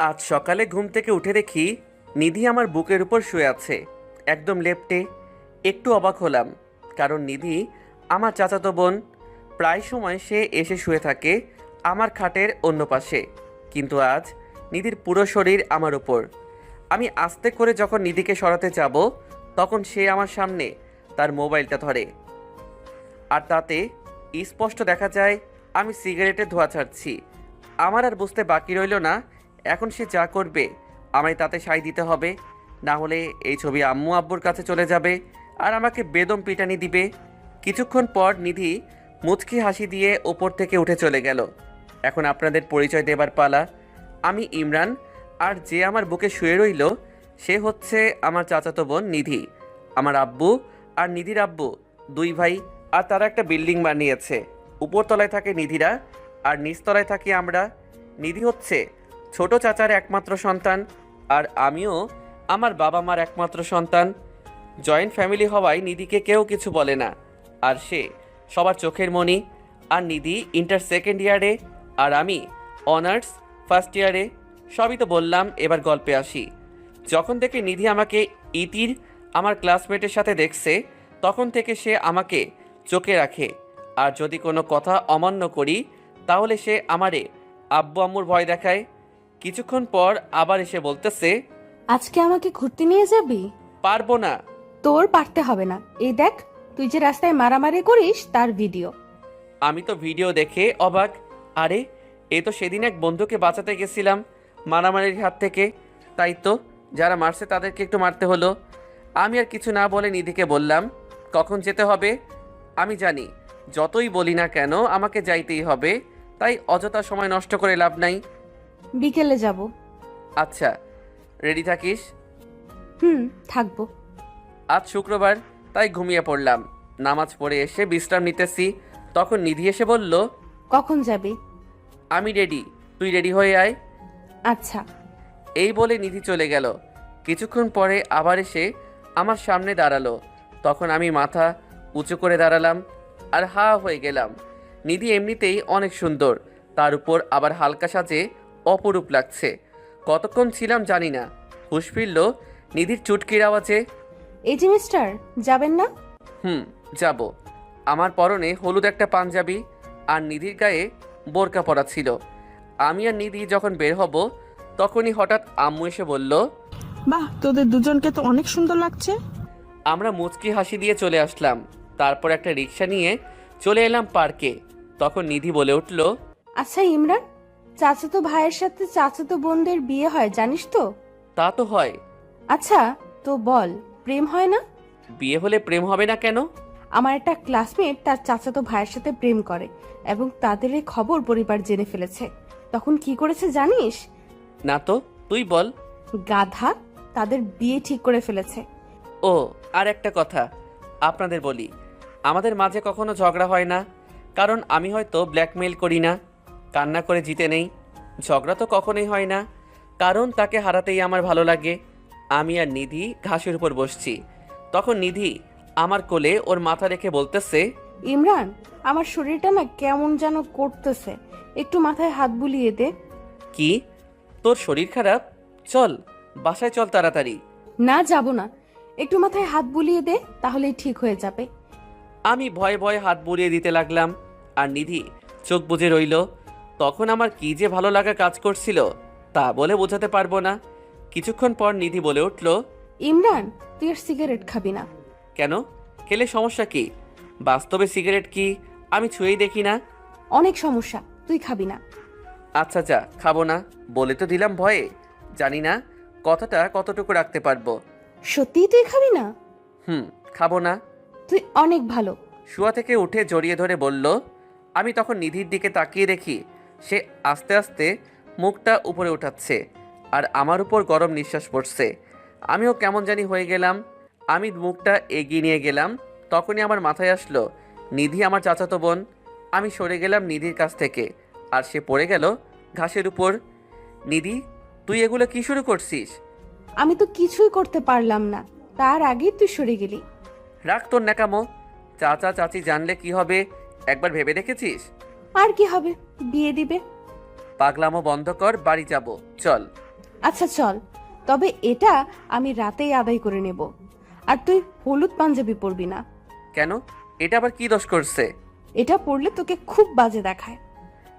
আজ সকালে ঘুম থেকে উঠে দেখি নিধি আমার বুকের উপর শুয়ে আছে, একদম লেপ্টে। একটু অবাক হলাম, কারণ নিধি আমার চাচাতো বোন। প্রায় সময় সে এসে শুয়ে থাকে আমার খাটের অন্য পাশে, কিন্তু আজ নিধির পুরো শরীর আমার উপর। আমি আস্তে করে যখন নিধিকে সরাতে যাব, তখন সে আমার সামনে তার মোবাইলটা ধরে, আর তাতে স্পষ্ট দেখা যায় আমি সিগারেটের ধোঁয়া ছাড়ছি। আমার আর বুঝতে বাকি রইল না, এখন সে যা করবে আমায় তাতে সাই দিতে হবে, না হলে এই ছবি আম্মু আব্বুর কাছে চলে যাবে আর আমাকে বেদম পিটানি দিবে। কিছুক্ষণ পর নিধি মুচকি হাসি দিয়ে ওপর থেকে উঠে চলে গেল। এখন আপনাদের পরিচয় দেবার পালা। আমি ইমরান, আর যে আমার বুকে শুয়ে রইল সে হচ্ছে আমার চাচাতো বোন নিধি। আমার আব্বু আর নিধির আব্বু দুই ভাই, আর তারা একটা বিল্ডিং বানিয়েছে। উপরতলায় থাকে নিধিরা আর নিচতলায় থাকি আমরা। নিধি হচ্ছে ছোট চাচার একমাত্র সন্তান, আর আমিও আমার বাবা মার একমাত্র সন্তান। জয়েন্ট ফ্যামিলি হওয়ায় নিধিকে কেউ কিছু বলে না, আর সে সবার চোখের মণি। আর নিধি ইন্টার সেকেন্ড ইয়ারে, আর আমি অনার্স ফার্স্ট ইয়ারে। সবই তো বললাম, এবার গল্পে আসি। যখন থেকে নিধি আমাকে ইতির আমার ক্লাসমেটের সাথে দেখছে, তখন থেকে সে আমাকে চোখে রাখে, আর যদি কোনো কথা অমান্য করি তাহলে সে আমারে আব্বু আম্মুর ভয় দেখায়। কিছুক্ষণ পর আবার এসে বলতেছে, আজকে আমাকে ঘুরতে নিয়ে যাবি? পারবো না। তোর পারতে হবে না, এই দেখ তুই যে রাস্তায় মারামারি করিস তার ভিডিও। আমি তো ভিডিও দেখে অবাক। আরে, এ তো সেদিন এক বন্ধুকে বাঁচাতে গেছিলাম মারামারির হাত থেকে। তাই তো, যারা মারছে তাদেরকে একটু মারতে হলো। আমি আর কিছু না বলে নিধিকে বললাম, কখন যেতে হবে? আমি জানি যতই বলি না কেন আমাকে যাইতেই হবে, তাই অযথা সময় নষ্ট করে লাভ নাই। বিকেলে যাব। আচ্ছা, রেডি থাকিস। হুম, থাকবো। আজ শুক্রবার, তাই ঘুমিয়ে পড়লাম। নামাজ পড়ে এসে বিশ্রাম নিতেছি, তখন নিধি এসে বলল, কখন যাবি? আমি রেডি, তুই রেডি হয়ে আয়। আচ্ছা। এই বলে নিধি চলে গেল। কিছুক্ষণ পরে আবার এসে আমার সামনে দাঁড়ালো। তখন আমি মাথা উঁচু করে দাঁড়ালাম আর হা হয়ে গেলাম। নিধি এমনিতেই অনেক সুন্দর, তার উপর আবার হালকা সাজে অপরূপ লাগছে। কতক্ষণ ছিলাম জানি না, হুঁশ ফিরল নিধির চুটকির আওয়াজে। এই যে মিস্টার, যাবেন না? যাব। আমার পরনে হলুদ একটা পাঞ্জাবি আর নিধির গায়ে বোরকা পরা ছিল। আমি আর নিধি যখন বের হব, তখনই হঠাৎ আম্মু এসে বলল, বাহ, তোদের দুজনকে তো অনেক সুন্দর লাগছে। আমরা মুচকি হাসি দিয়ে চলে আসলাম। তারপর একটা রিক্সা নিয়ে চলে এলাম পার্কে। তখন নিধি বলে উঠল, আচ্ছা ইমরান, চাচাতো ভাইয়ের সাথে চাচাতো বোনদের বিয়ে হয় জানিস তো? তা তো হয়। আচ্ছা, তো বল, প্রেম হয় না? বিয়ে হলে প্রেম হবে না কেন? আমার একটা ক্লাসমেট তার চাচাতো ভাইয়ের সাথে প্রেম করে এবং তাদের এই খবর পরিবার জেনে ফেলেছে। তখন কি করেছে জানিস? না তো, তুই বল। গাধা, তাদের বিয়ে ঠিক করে ফেলেছে। ও, আর একটা কথা আপনাদের বলি, আমাদের মাঝে কখনো ঝগড়া হয় না, কারণ আমি হয়তো ব্ল্যাকমেইল করি না, কান্না করে জিতে নেই। ঝগড়া তো কখনোই হয় না, কারণ তাকে হারাতেই আমার ভালো লাগে। আমি আর নিধি ঘাসের উপর বসছি, তখন নিধি আমার কোলে ওর মাথা রেখে বলতেছে, ইমরান, আমার শরীরটা না কেমন যেন করতেছে, একটু মাথায় হাত বুলিয়ে দে। কি, তোর শরীর খারাপ? চল বাসায় চল তাড়াতাড়ি। না, যাব না, একটু মাথায় হাত বুলিয়ে দে, তাহলেই ঠিক হয়ে যাবে। আমি ভয়ে ভয়ে হাত বুলিয়ে দিতে লাগলাম, আর নিধি চোখ বুজে রইল। তখন আমার কি যে ভালো লাগা কাজ করছিল তা বলে বোঝাতে পারবো না। কিছুক্ষণ পর নিধি বলে উঠল, ইমরান, তুই আর সিগারেট খাবি না। কেন? খেলে সমস্যা কি? বাস্তবে সিগারেট কি আমি ছুঁয়েই দেখি না। অনেক সমস্যা, তুই খাবি না। আচ্ছা যা, খাবো না বলে তো দিলাম ভয়ে। জানি না কথাটা কতটুকু রাখতে পারবো। সত্যিই তুই খাবি না? খাবো না। তুই অনেক ভালো। শুয়া থেকে উঠে জড়িয়ে ধরে বলল। আমি তখন নিধির দিকে তাকিয়ে দেখি সে আস্তে আস্তে মুখটা উপরে উঠাচ্ছে, আর আমার উপর গরম নিঃশ্বাস পড়ছে। আমিও কেমন জানি হয়ে গেলাম। আমি মুখটা এগিয়ে নিয়ে গেলাম, তখনই আমার মাথায় আসলো নিধি আমার চাচাতো বোন। আমি সরে গেলাম নিধির কাছ থেকে, আর সে পড়ে গেল ঘাসের উপর। নিধি, তুই এগুলো কি শুরু করছিস? আমি তো কিছুই করতে পারলাম না, তার আগেই তুই সরে গেলি। রাখ তোর ন্যাকামো। চাচা চাচি জানলে কি হবে একবার ভেবে দেখেছিস? আর কি হবে, বিয়ে দিবে। পাগলামো বন্ধ কর, বাড়ি যাব চল। আচ্ছা চল, তবে এটা আমি রাতেই আদায় করে নেব। আর তুই হলুদ পাঞ্জাবি পরবি না। কেন? এটা আবার কি দোষ করছে? এটা পরলে তোকে খুব বাজে দেখায়।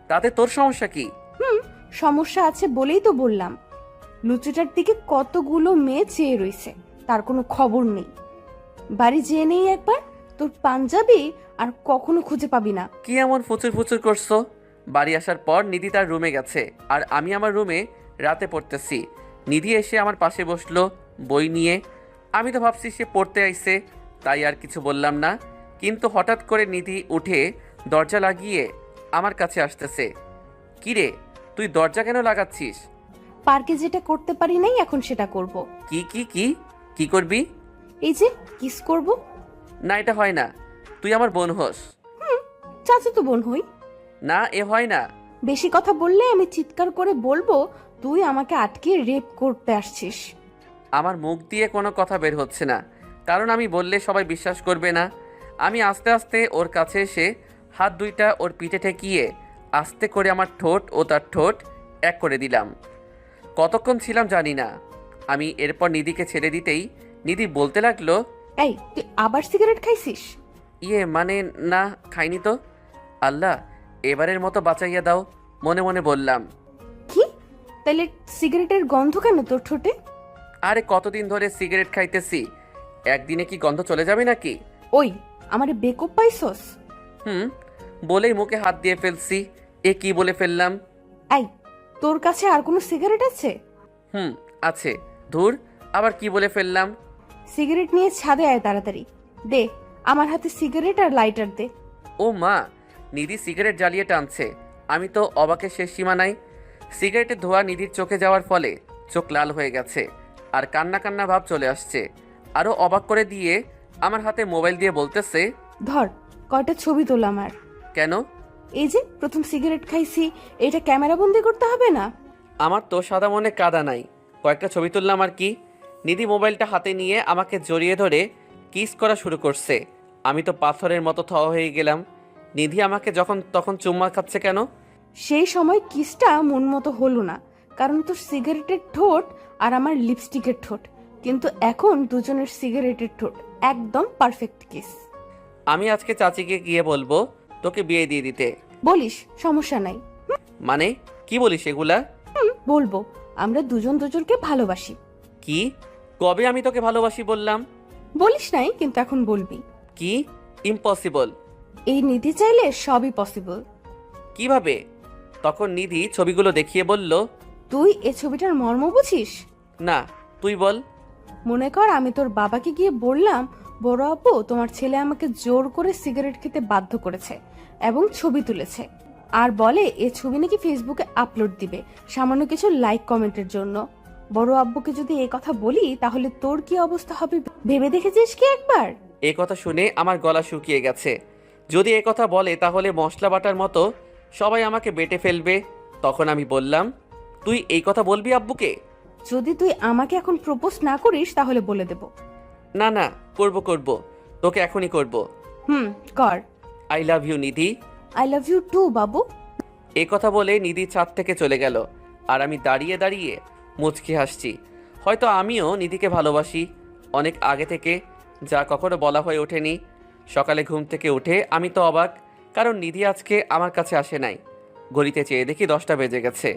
তাতে তোর সমস্যা কি? সমস্যা আছে বলেই তো বললাম। লুচিটার দিকে কতগুলো মেয়ে চেয়ে রইছে, তার কোনো খবর নেই। বাড়ি যেয়ে নেই একবার, তোর পাঞ্জাবি আর কখনো খুঁজে পাবি না। কি এমন ফুচুর ফুচুর করছো? বাড়ি আসার পর নিধি তার রুমে গেছে, আর আমি আমার রুমে রাতে পড়তেছি। নিধি এসে আমার পাশে বসলো বই নিয়ে। আমি তো ভাবছি সে পড়তে আইছে, তাই আর কিছু বললাম না। কিন্তু হঠাৎ করে নিধি উঠে দরজা লাগিয়ে আমার কাছে আসতেছে। কি রে, তুই দরজা কেন লাগাচ্ছিস? পার্কে যেটা করতে পারি নাই, এখন সেটা করব। কি কি কি কি করবি? এই যে কিস করব। না, এটা হয় না। তুই আমার বোন হোস। চাচাতো বোন হই। না, এ হয় না। বেশি কথা বললে আমি চিৎকার করে বলবো তুই আমাকে আটকে রেপ করতে আসছিস। আমার মুখ দিয়ে কোনো কথা বের হচ্ছে না, কারণ আমি বললে সবাই বিশ্বাস করবে না। আমি আস্তে আস্তে ওর কাছে এসে হাত দুইটা ওর পিঠে ঠেকিয়ে আস্তে করে আমার ঠোঁট ও তার ঠোঁট এক করে দিলাম। কতক্ষণ ছিলাম জানি না। আমি এরপর নিধিকে ছেড়ে দিতেই নিধি বলতে লাগলো, এই তুই আবার সিগারেট খাইছিস? ইয়ে মানে না, খাইনি তো। আল্লাহ, এবারের মতো বাঁচাইয়া দাও, মনে মনে বললাম। কি? তাহলে সিগারেটের গন্ধ কেন তোর ঠোঁটে? আরে কতদিন ধরে সিগারেট খাইতেছি, একদিনে কি গন্ধ চলে যাবে নাকি? ওই আমারে বেকপ পাইছস? বলেই মুখে হাত দিয়ে ফেলছি। এ কি বলে ফেললাম? এই তোর কাছে আর কোনো সিগারেট আছে? আছে। ধুর, আবার কি বলে ফেললাম? সিগারেট নিয়ে ছাদে আয় তাড়াতাড়ি। দে আমার হাতে সিগারেট আর লাইটার দে। ও মা, নিধি সিগারেট জ্বালিয়ে টানছে। আমি তো অবাকের শেষ সীমা নাই। সিগারেটের ধোঁয়া নিধির চোখে যাওয়ার ফলে চোখ লাল হয়ে গেছে, আর কান্না কান্না ভাব চলে আসছে। আরও অবাক করে দিয়ে আমার হাতে মোবাইল দিয়ে বলতেছে, ধর কয়টা ছবি তোল আমার। কেন? এই যে প্রথম সিগারেট খাইছি, এটা ক্যামেরা বন্দি করতে হবে না? আমার তো সাদা মনে কাদা নাই, কয়েকটা ছবি তুললাম আর কি। নিধি মোবাইলটা হাতে নিয়ে আমাকে জড়িয়ে ধরে কিস করা শুরু করছে। আমি তো পাথরের মতো থ হয়ে গেলাম। নিধি আমাকে যখন তখন চুম্মা খাচ্ছে কেন? সেই সময় কিসটা মন মতো হলো না, কারণ তোর সিগারেটের ঠোঁট আর আমার লিপস্টিকের ঠোঁট। কিন্তু এখন দুজনের সিগারেটের ঠোঁট একদম পারফেক্ট কিস। আমি আজকে চাচিকে গিয়ে বলবো তোকে বিয়ে দিয়ে দিতে। বলিস, সমস্যা নাই। মানে কি বলিস এগুলা? বলবো আমরা দুজন দুজনকে ভালোবাসি। কি? কবে আমি তোকে ভালোবাসি বললাম? বলিস নাই, কিন্তু এখন বলবি। কি? ইম্পসিবল। এই নিধি চাইলে সবই পসিবল। কিভাবে? তখন নিধি ছবিগুলো দেখিয়ে বলল, তুই এ ছবিটার মর্ম বুঝিস? না, তুই বল। মনে কর আমি তোর বাবাকে গিয়ে বললাম, বড় আপু তোমার ছেলে আমাকে জোর করে সিগারেট খেতে বাধ্য করেছে এবং ছবি তুলেছে, আর বলে এ ছবি নাকি ফেসবুকে আপলোড দিবে সামান্য কিছু লাইক কমেন্টের জন্য। বড় আব্বুকে যদি এ কথা বলি তাহলে তোর কি অবস্থা হবে ভেবে দেখেছিস কি একবার? এ কথা শুনে আমার গলা শুকিয়ে গেছে। যদি এ কথা বলে তাহলে মশলা বাটার মতো সবাই আমাকে বেটে ফেলবে। তখন আমি বললাম, তুই এই কথা বলবি আব্বুকে? যদি তুই আমাকে এখন প্রপোজ না করিস তাহলে বলে দেব। না না, করব, তোকে এখনই করব। কর। I love you Nidhi. I love you too বাবু। এই কথা বলে নিধি ছাদ থেকে চলে গেল, আর আমি দাঁড়িয়ে দাঁড়িয়ে মুচকি হাসছি। হয়তো আমিও নিধিকে ভালোবাসি অনেক আগে থেকে, যা কখনো বলা হয়ে ওঠেনি। সকালে ঘুম থেকে উঠে আমি তো অবাক, কারণ নিধি আজকে আমার কাছে আসে নাই। ঘড়িতে চেয়ে দেখি 10টা বেজে গেছে,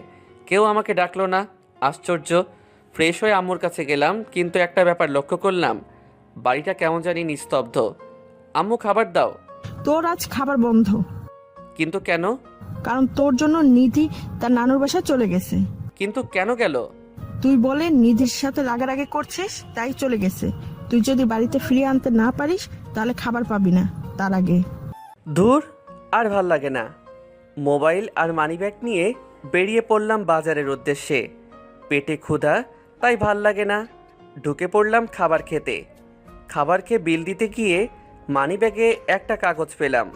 কেউ আমাকে ডাকলো না। আশ্চর্য। ফ্রেশ হয়ে আম্মুর কাছে গেলাম, কিন্তু একটা ব্যাপার লক্ষ্য করলাম, বাড়িটা কেমন জানি নিস্তব্ধ। আম্মু খাবার দাও। তোর আজ খাবার বন্ধ। কিন্তু কেন? কারণ তোর জন্য নিধি তার নানুর বাসায় চলে গেছে। কিন্তু কেন গেল? তুই বলে নিধির সাথে রাগারাগি করছিস, তাই চলে গেছে। তুই যদি বাড়িতে ফিরিয়ে আনতে না পারিস তাহলে খাবার পাবি না তার আগে। ধুর, আর ভাল লাগে না। মোবাইল আর মানিব্যাগ নিয়ে বেরিয়ে পড়লাম বাজারের উদ্দেশ্যে। পেটে ক্ষুধা, তাই ভাল লাগে না। ঢুকে পড়লাম খাবার খেতে। খাবার খেয়ে বিল দিতে গিয়ে মানিব্যাগে একটা কাগজ পেলাম।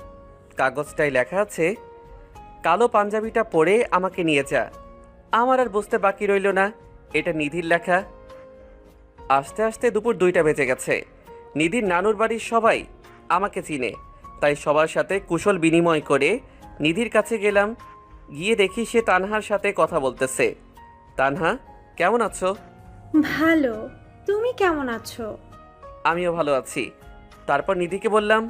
কাগজটায় লেখা আছে, কালো পাঞ্জাবিটা পরে আমাকে নিয়ে যা। আমার আর বুঝতে বাকি রইল না, এটা নিধির লেখা। আস্তে আস্তে দুপুর 2টা বেজে গেছে। নিধির নানুর বাড়ির সবাই আমাকে চিনে, তাই সবার সাথে কুশল বিনিময় করে নিধির কাছে গেলাম। গিয়ে দেখি সে তানহার সাথে কথা বলতেছে। তানহা, কেমন আছো? ভালো। তুমি কেমন আছো? আমিও ভালো আছি। তারপর নিধিকে বললাম,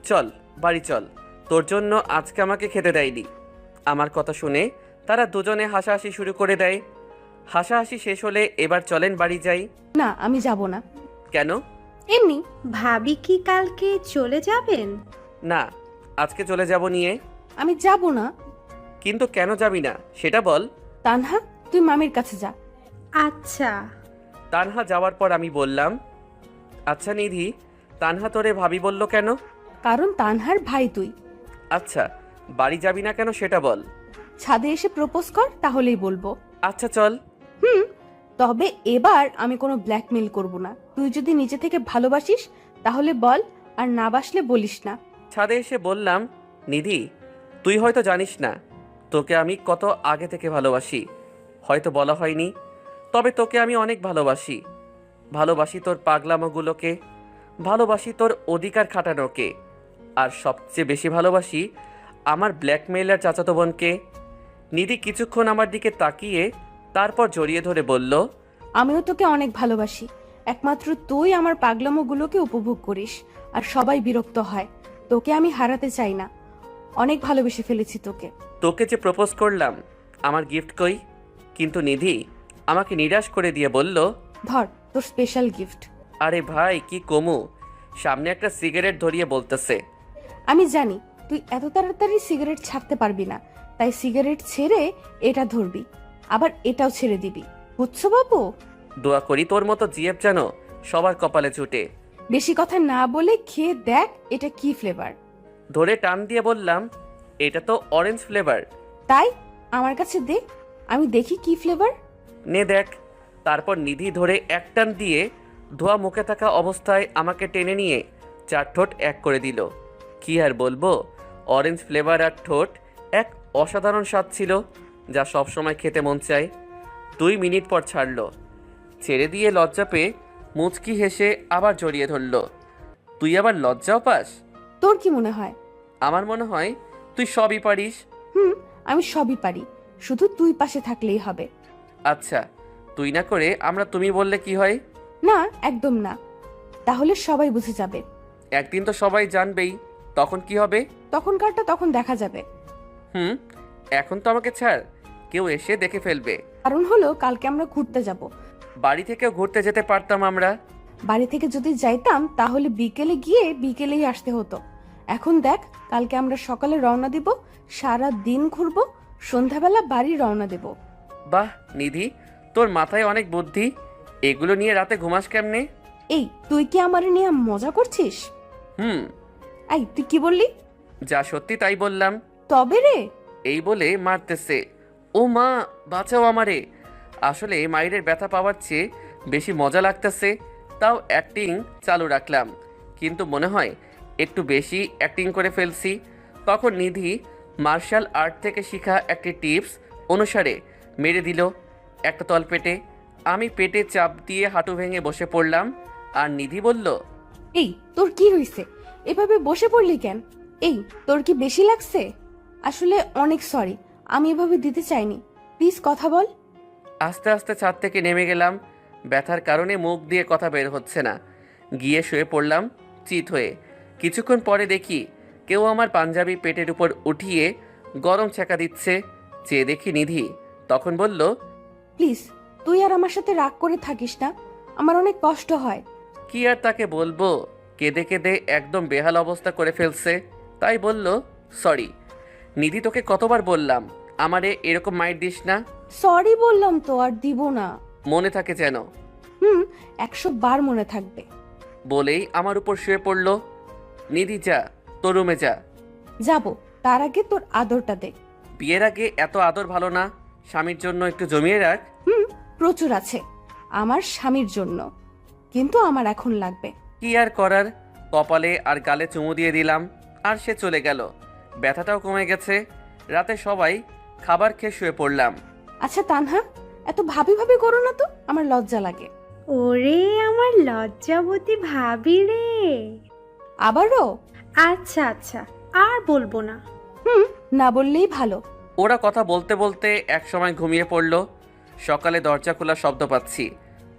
চল বাড়ি চল, তোর জন্য আজকে আমাকে খেতে দেয়নি। আমার কথা শুনে তারা দুজনে হাসাহাসি শুরু করে দেয়। হাসাহাসি শেষ হলে এবার চলেন বাড়ি যাই। না, আমি যাব না। কেন? এমনি। ভাবি কি কালকে চলে যাবেন? না, আজকে চলে যাব নিয়ে। আমি যাব না। কিন্তু কেন যাবি না সেটা বল। তানহা, তুই মামির কাছে যা। আচ্ছা। তানহা যাওয়ার পর আমি বললাম, আচ্ছা নিধি, তানহা তোরে ভাবি বলল কেন? কারণ তানহার ভাই তুই। আচ্ছা, বাড়ি যাবি না কেন সেটা বল। ছাদে এসে প্রপোজ কর, তাহলেই বলবো। আচ্ছা চল। তবে এবার আমি কোনো ব্ল্যাকমেল করব না। তুই যদি নিজে থেকে ভালোবাসিস তাহলে বল, আর না বাসলে বলিস না। ছাদে এসে বললাম, নিধি, তুই হয়তো জানিস না তোকে আমি কত আগে থেকে ভালোবাসি। হয়তো বলা হয়নি, তবে তোকে আমি অনেক ভালোবাসি। ভালোবাসি তোর পাগলামোগুলোকে, ভালোবাসি তোর অধিকার খাটানোকে, আর সবচেয়ে বেশি ভালোবাসি আমার ব্ল্যাকমেইলার চাচাতো বোনকে। নিধি কিছুক্ষণ আমার দিকে তাকিয়ে তারপর জড়িয়ে ধরে বলল, আমিও তোকে অনেক ভালোবাসি। একমাত্র তুই আমার পাগলামোগুলোকে উপভোগ করিস, আর সবাই বিরক্ত হয়। তোকে আমি হারাতে চাই না। অনেক ভালোবেসে ফেলেছি তোকে। তোকে যে প্রপোজ করলাম, আমার গিফট কই? কিন্তু নিধি আমাকে নিরাশ করে দিয়ে বলল, ধর তোর স্পেশাল গিফট। আরে ভাই কি কমু, সামনে একটা সিগারেট ধরিয়ে বলতেছে। আমি জানি তুই এত তাড়াতাড়ি সিগারেট ছাড়তে পারবি না, তাই সিগারেট ছেড়ে এটা ধরবি, আবার এটাও ছেড়ে দিবি। বুঝছো বাবু? দোয়া করি তোর মতো জিএফ যেন সবার কপালে জুটে। বেশি কথা না বলে খেয়ে দেখ এটা কি ফ্লেভার। ধরে টান দিয়ে বললাম, এটা তো অরেঞ্জ ফ্লেভার। তাই আমার কাছে দে, আমি দেখি কি ফ্লেভার। নে দেখ। তারপর নিধি ধরে এক টান দিয়ে ধোয়া মুখে থাকা অবস্থায় আমাকে টেনে নিয়ে চার ঠোঁট এক করে দিল। কি আর বলবো, অরেঞ্জ ফ্লেভার আর ঠোঁট এক অসাধারণ স্বাদ ছিল, যা সব সময় খেতে মন চায়। 2 মিনিট পর ছাড়লো। ছেড়ে দিয়ে লজ্জা পেয়ে মুচকি হেসে আবার জড়িয়ে ধরল। তুই আবার লজ্জাও পাস? তোর কি মনে হয়? আমার মনে হয় তুই সবই পারিস। আমি সবই পারি, শুধু তুই পাশে থাকলেই হবে। আচ্ছা, তুই না করে আমরা তুমি বললে কি হয়? না, একদম না। তাহলে সবাই বুঝে যাবে। একদিন তো সবাই জানবেই, তখন কি হবে? তখনকারটা তখন দেখা যাবে। এখন তো আমাকে ছাড়, কেউ এসে দেখে ফেলবে। কারণ হলো কালকে আমরা ঘুরতে যাব। বাড়ি থেকেও ঘুরতে যেতে পারতাম আমরা। বাড়ি থেকে যদি যাইতাম তাহলে বিকেলে গিয়ে বিকেলেই আসতে হতো। এখন দেখ, কালকে আমরা সকালে রওনা দিব, সারা দিন ঘুরবো, সন্ধ্যাবেলা বাড়ি রওনা দেব। বাহ নিধি, তোর মাথায় অনেক বুদ্ধি। এগুলো নিয়ে রাতে ঘুমাস কেমনে? এই, তুই কি আমার নিয়ে মজা করছিস? হুম। এই, তুই কি বললি? যা সত্যি তাই বললাম। তবে রে। এই বলে মারতেছে। ও মা, বাঁচাও আমারে। আসলে মায়ের ব্যথা পাওয়ার চেয়ে বেশি মজা লাগতেছে, তাও অ্যাক্টিং চালু রাখলাম। কিন্তু মনে হয় একটু বেশি অ্যাক্টিং করে ফেলছি। তখন নিধি মার্শাল আর্ট থেকে শেখা একটি টিপস অনুসারে মেরে দিল একটা তলপেটে। আমি পেটে চাপ দিয়ে হাঁটু ভেঙে বসে পড়লাম, আর নিধি বলল, এই, তোর কি হয়েছে? এভাবে বসে পড়লি কেন? এই, তোর কি বেশি লাগছে? আসলে অনেক সরি, আমি এভাবে দিতে চাইনি। প্লিজ কথা বল। আস্তে আস্তে ছাদ থেকে নেমে গেলাম। ব্যথার কারণে মুখ দিয়ে কথা বের হচ্ছে না। গিয়ে শুয়ে পড়লাম চিত হয়ে। কিছুক্ষণ পরে দেখি কেউ আমার পাঞ্জাবি পেটের উপর উঠিয়ে গরম ছ্যাঁকা দিচ্ছে। চেয়ে দেখি নিধি। তখন বলল, প্লিজ, তুই আর আমার সাথে রাগ করে থাকিস না, আমার অনেক কষ্ট হয়। কি আর তাকে বলবো, কেঁদে কেঁদে একদম বেহাল অবস্থা করে ফেলছে। তাই বলল, সরি নিধি, তোকে কতবার বললাম আমারে এরকম মাইর দিস না। সরি বললাম তো, আর দিব না। মনে থাকে যেন। 100 বার মনে থাকবে। বলেই আমার উপর শুয়ে পড়ল। নিধি যা, তোর রুমে যা। যাব, তার আগে তোর আদরটা দে। বিয়ের আগে এত আদর ভালো না, স্বামীর জন্য একটু জমিয়ে রাখ। প্রচুর আছে আমার স্বামীর জন্য, কিন্তু আমার এখন লাগবে। কি আর করার, কপালে আর গালে চুমু দিয়ে দিলাম, আর সে চলে গেল। ব্যথাটাও কমে গেছে। রাতে সবাই খাবার খেয়ে শুয়ে পড়লাম। আচ্ছা তানহা, এত ভাবি ভাবি করো না তো, আমার লজ্জা লাগে। ওরে আমার লজ্জাবতী ভাবি রে। আবারও? আচ্ছা আচ্ছা, আর বলবো না। না বললেই ভালো। ওরা কথা বলতে বলতে একসময় ঘুমিয়ে পড়ল। সকালে দরজা খোলার শব্দ পাচ্ছি।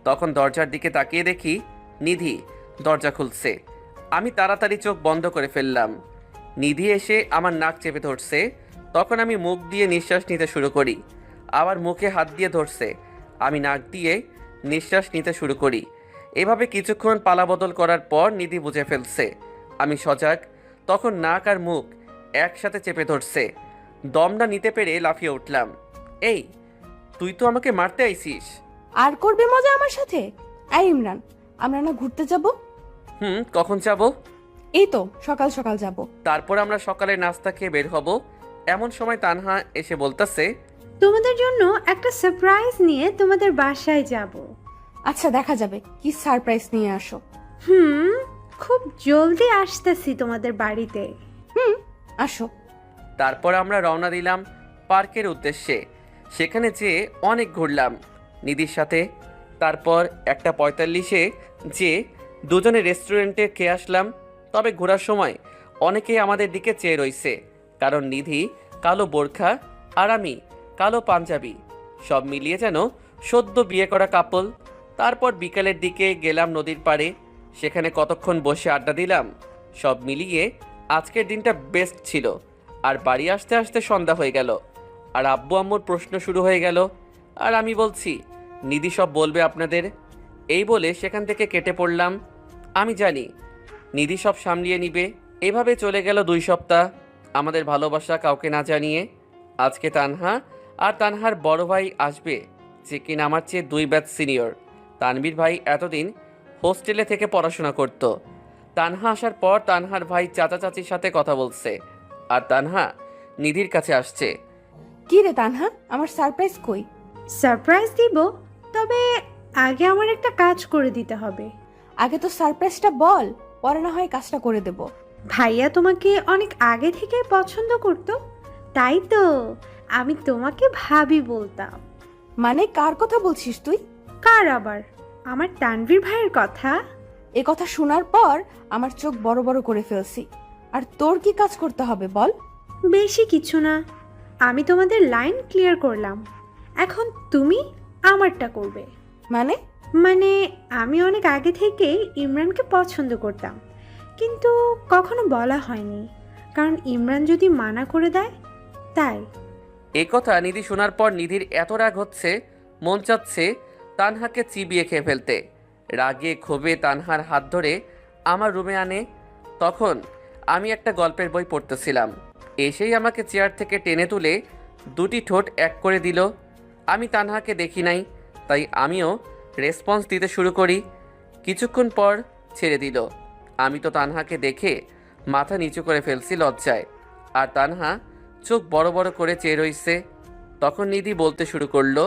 তখন দরজার দিকে তাকিয়ে দেখি নিধি দরজা খুলছে। আমি তাড়াতাড়ি চোখ বন্ধ করে ফেললাম। নিধি এসে আমার নাক চেপে ধরছে। তখন আমি মুখ দিয়ে নিঃশ্বাস নিতে শুরু করি। আবার মুখে হাত দিয়ে ধরছে। আমি নাক দিয়ে নিঃশ্বাস নিতে শুরু করি। এভাবে কিছুক্ষণ পালাবদল করার পর নিধি বুঝে ফেলছে আমি সজাগ। তখন নাক আর মুখ একসাথে চেপে ধরছে। দমটা নিতে পেরে লাফিয়ে উঠলাম। এই, তুই তো আমাকে মারতে আইছিস। আর করবে মজা আমার সাথে? এই ইমরান, আমরা না ঘুরতে যাব? কখন যাব? এই তো সকাল সকাল যাব। তারপর আমরা সকালে নাস্তা খেয়ে বের হব। এমন সময় তানহা এসে বলতেছে, তোমাদের জন্য একটা সারপ্রাইজ নিয়ে তোমাদের বাসায় যাব। আচ্ছা, দেখা যাবে কি সারপ্রাইজ নিয়ে আসো। খুব জলদি আসতেছি তোমাদের বাড়িতে। আসো। তারপর আমরা রওনা দিলাম পার্কের উদ্দেশ্যে। সেখানে যেয়ে অনেক ঘুরলাম নিধির সাথে। তারপর 1:45-এ যে দুজনে রেস্টুরেন্টে খেয়ে আসলাম। তবে ঘোরার সময় অনেকেই আমাদের দিকে চেয়ে রইছে, কারণ নিধি কালো বোরখা আর আমি কালো পাঞ্জাবি, সব মিলিয়ে যেন সদ্য বিয়ে করা কাপল। তারপর বিকালের দিকে গেলাম নদীর পাড়ে। সেখানে কতক্ষণ বসে আড্ডা দিলাম। সব মিলিয়ে আজকের দিনটা বেস্ট ছিল। আর বাড়ি আসতে আসতে সন্ধ্যা হয়ে গেল। আর আব্বু আম্মুর প্রশ্ন শুরু হয়ে গেল। আর আমি বলছি নিধি সব বলবে আপনাদের। এই বলে সেখান থেকে কেটে পড়লাম। আমি জানি নিধি সব সামলিয়ে নিবে। এভাবে চলে গেল 2 সপ্তাহ আমাদের ভালোবাসা কাউকে না জানিয়ে। আজকে তানহা আর তানহার বড় ভাই আসবে, যে কিনা আমার চেয়ে 2 ব্যাচ সিনিয়র। তানভীর ভাই এতদিন হোস্টেলে থেকে পড়াশোনা করত। তানহা আসার পর তানহার ভাই চাচা চাচির সাথে কথা বলছে। আর তানহা নিধির কাছে আসছে। কি রে তানহা, আমার সারপ্রাইজ কই? সারপ্রাইজ দিব, তবে আগে আমার একটা কাজ করে দিতে হবে। আগে তো সারপ্রাইজটা বল, পরে না হয় কাজটা করে দেব। ভাইয়া তোমাকে অনেক আগে থেকে পছন্দ করতো, তাই তো আমি তোমাকে ভাবি বলতাম। মানে কার কথা বলছিস তুই? কার আবার? আমার তানভীর ভাইয়ের কথা। এ কথা শোনার পর আমার চোখ বড় বড় করে ফেলছি। আর তোর কি কাজ করতে হবে বল? বেশি কিছু না, আমি তোমাদের লাইন ক্লিয়ার করলাম, এখন তুমি আমারটা করবে। মানে? মানে আমি অনেক আগে থেকেই ইমরানকে পছন্দ করতাম, কিন্তু কখনো বলা হয়নি, কারণ ইমরান যদি মানা করে দেয় তাই। এ কথা নিধি শোনার পর নিধির এত রাগ হচ্ছে, মন চাচ্ছে তানহাকে চিবিয়ে খেয়ে ফেলতে। রাগে ক্ষোভে তানহার হাত ধরে আমার রুমে আনে। তখন আমি একটা গল্পের বই পড়তেছিলাম। এসেই আমাকে চেয়ার থেকে টেনে তুলে 2টি ঠোঁট এক করে দিল। আমি তানহাকে দেখি নাই, তাই আমিও রেসপন্স দিতে শুরু করি। কিছুক্ষণ পর ছেড়ে দিল। আমি তো তানহাকে দেখে মাথা নিচু করে ফেলছি লজ্জায়। আর তানহা চোখ বড় বড় করে চেয়ে রইছে। তখন নিধি বলতে শুরু করলো,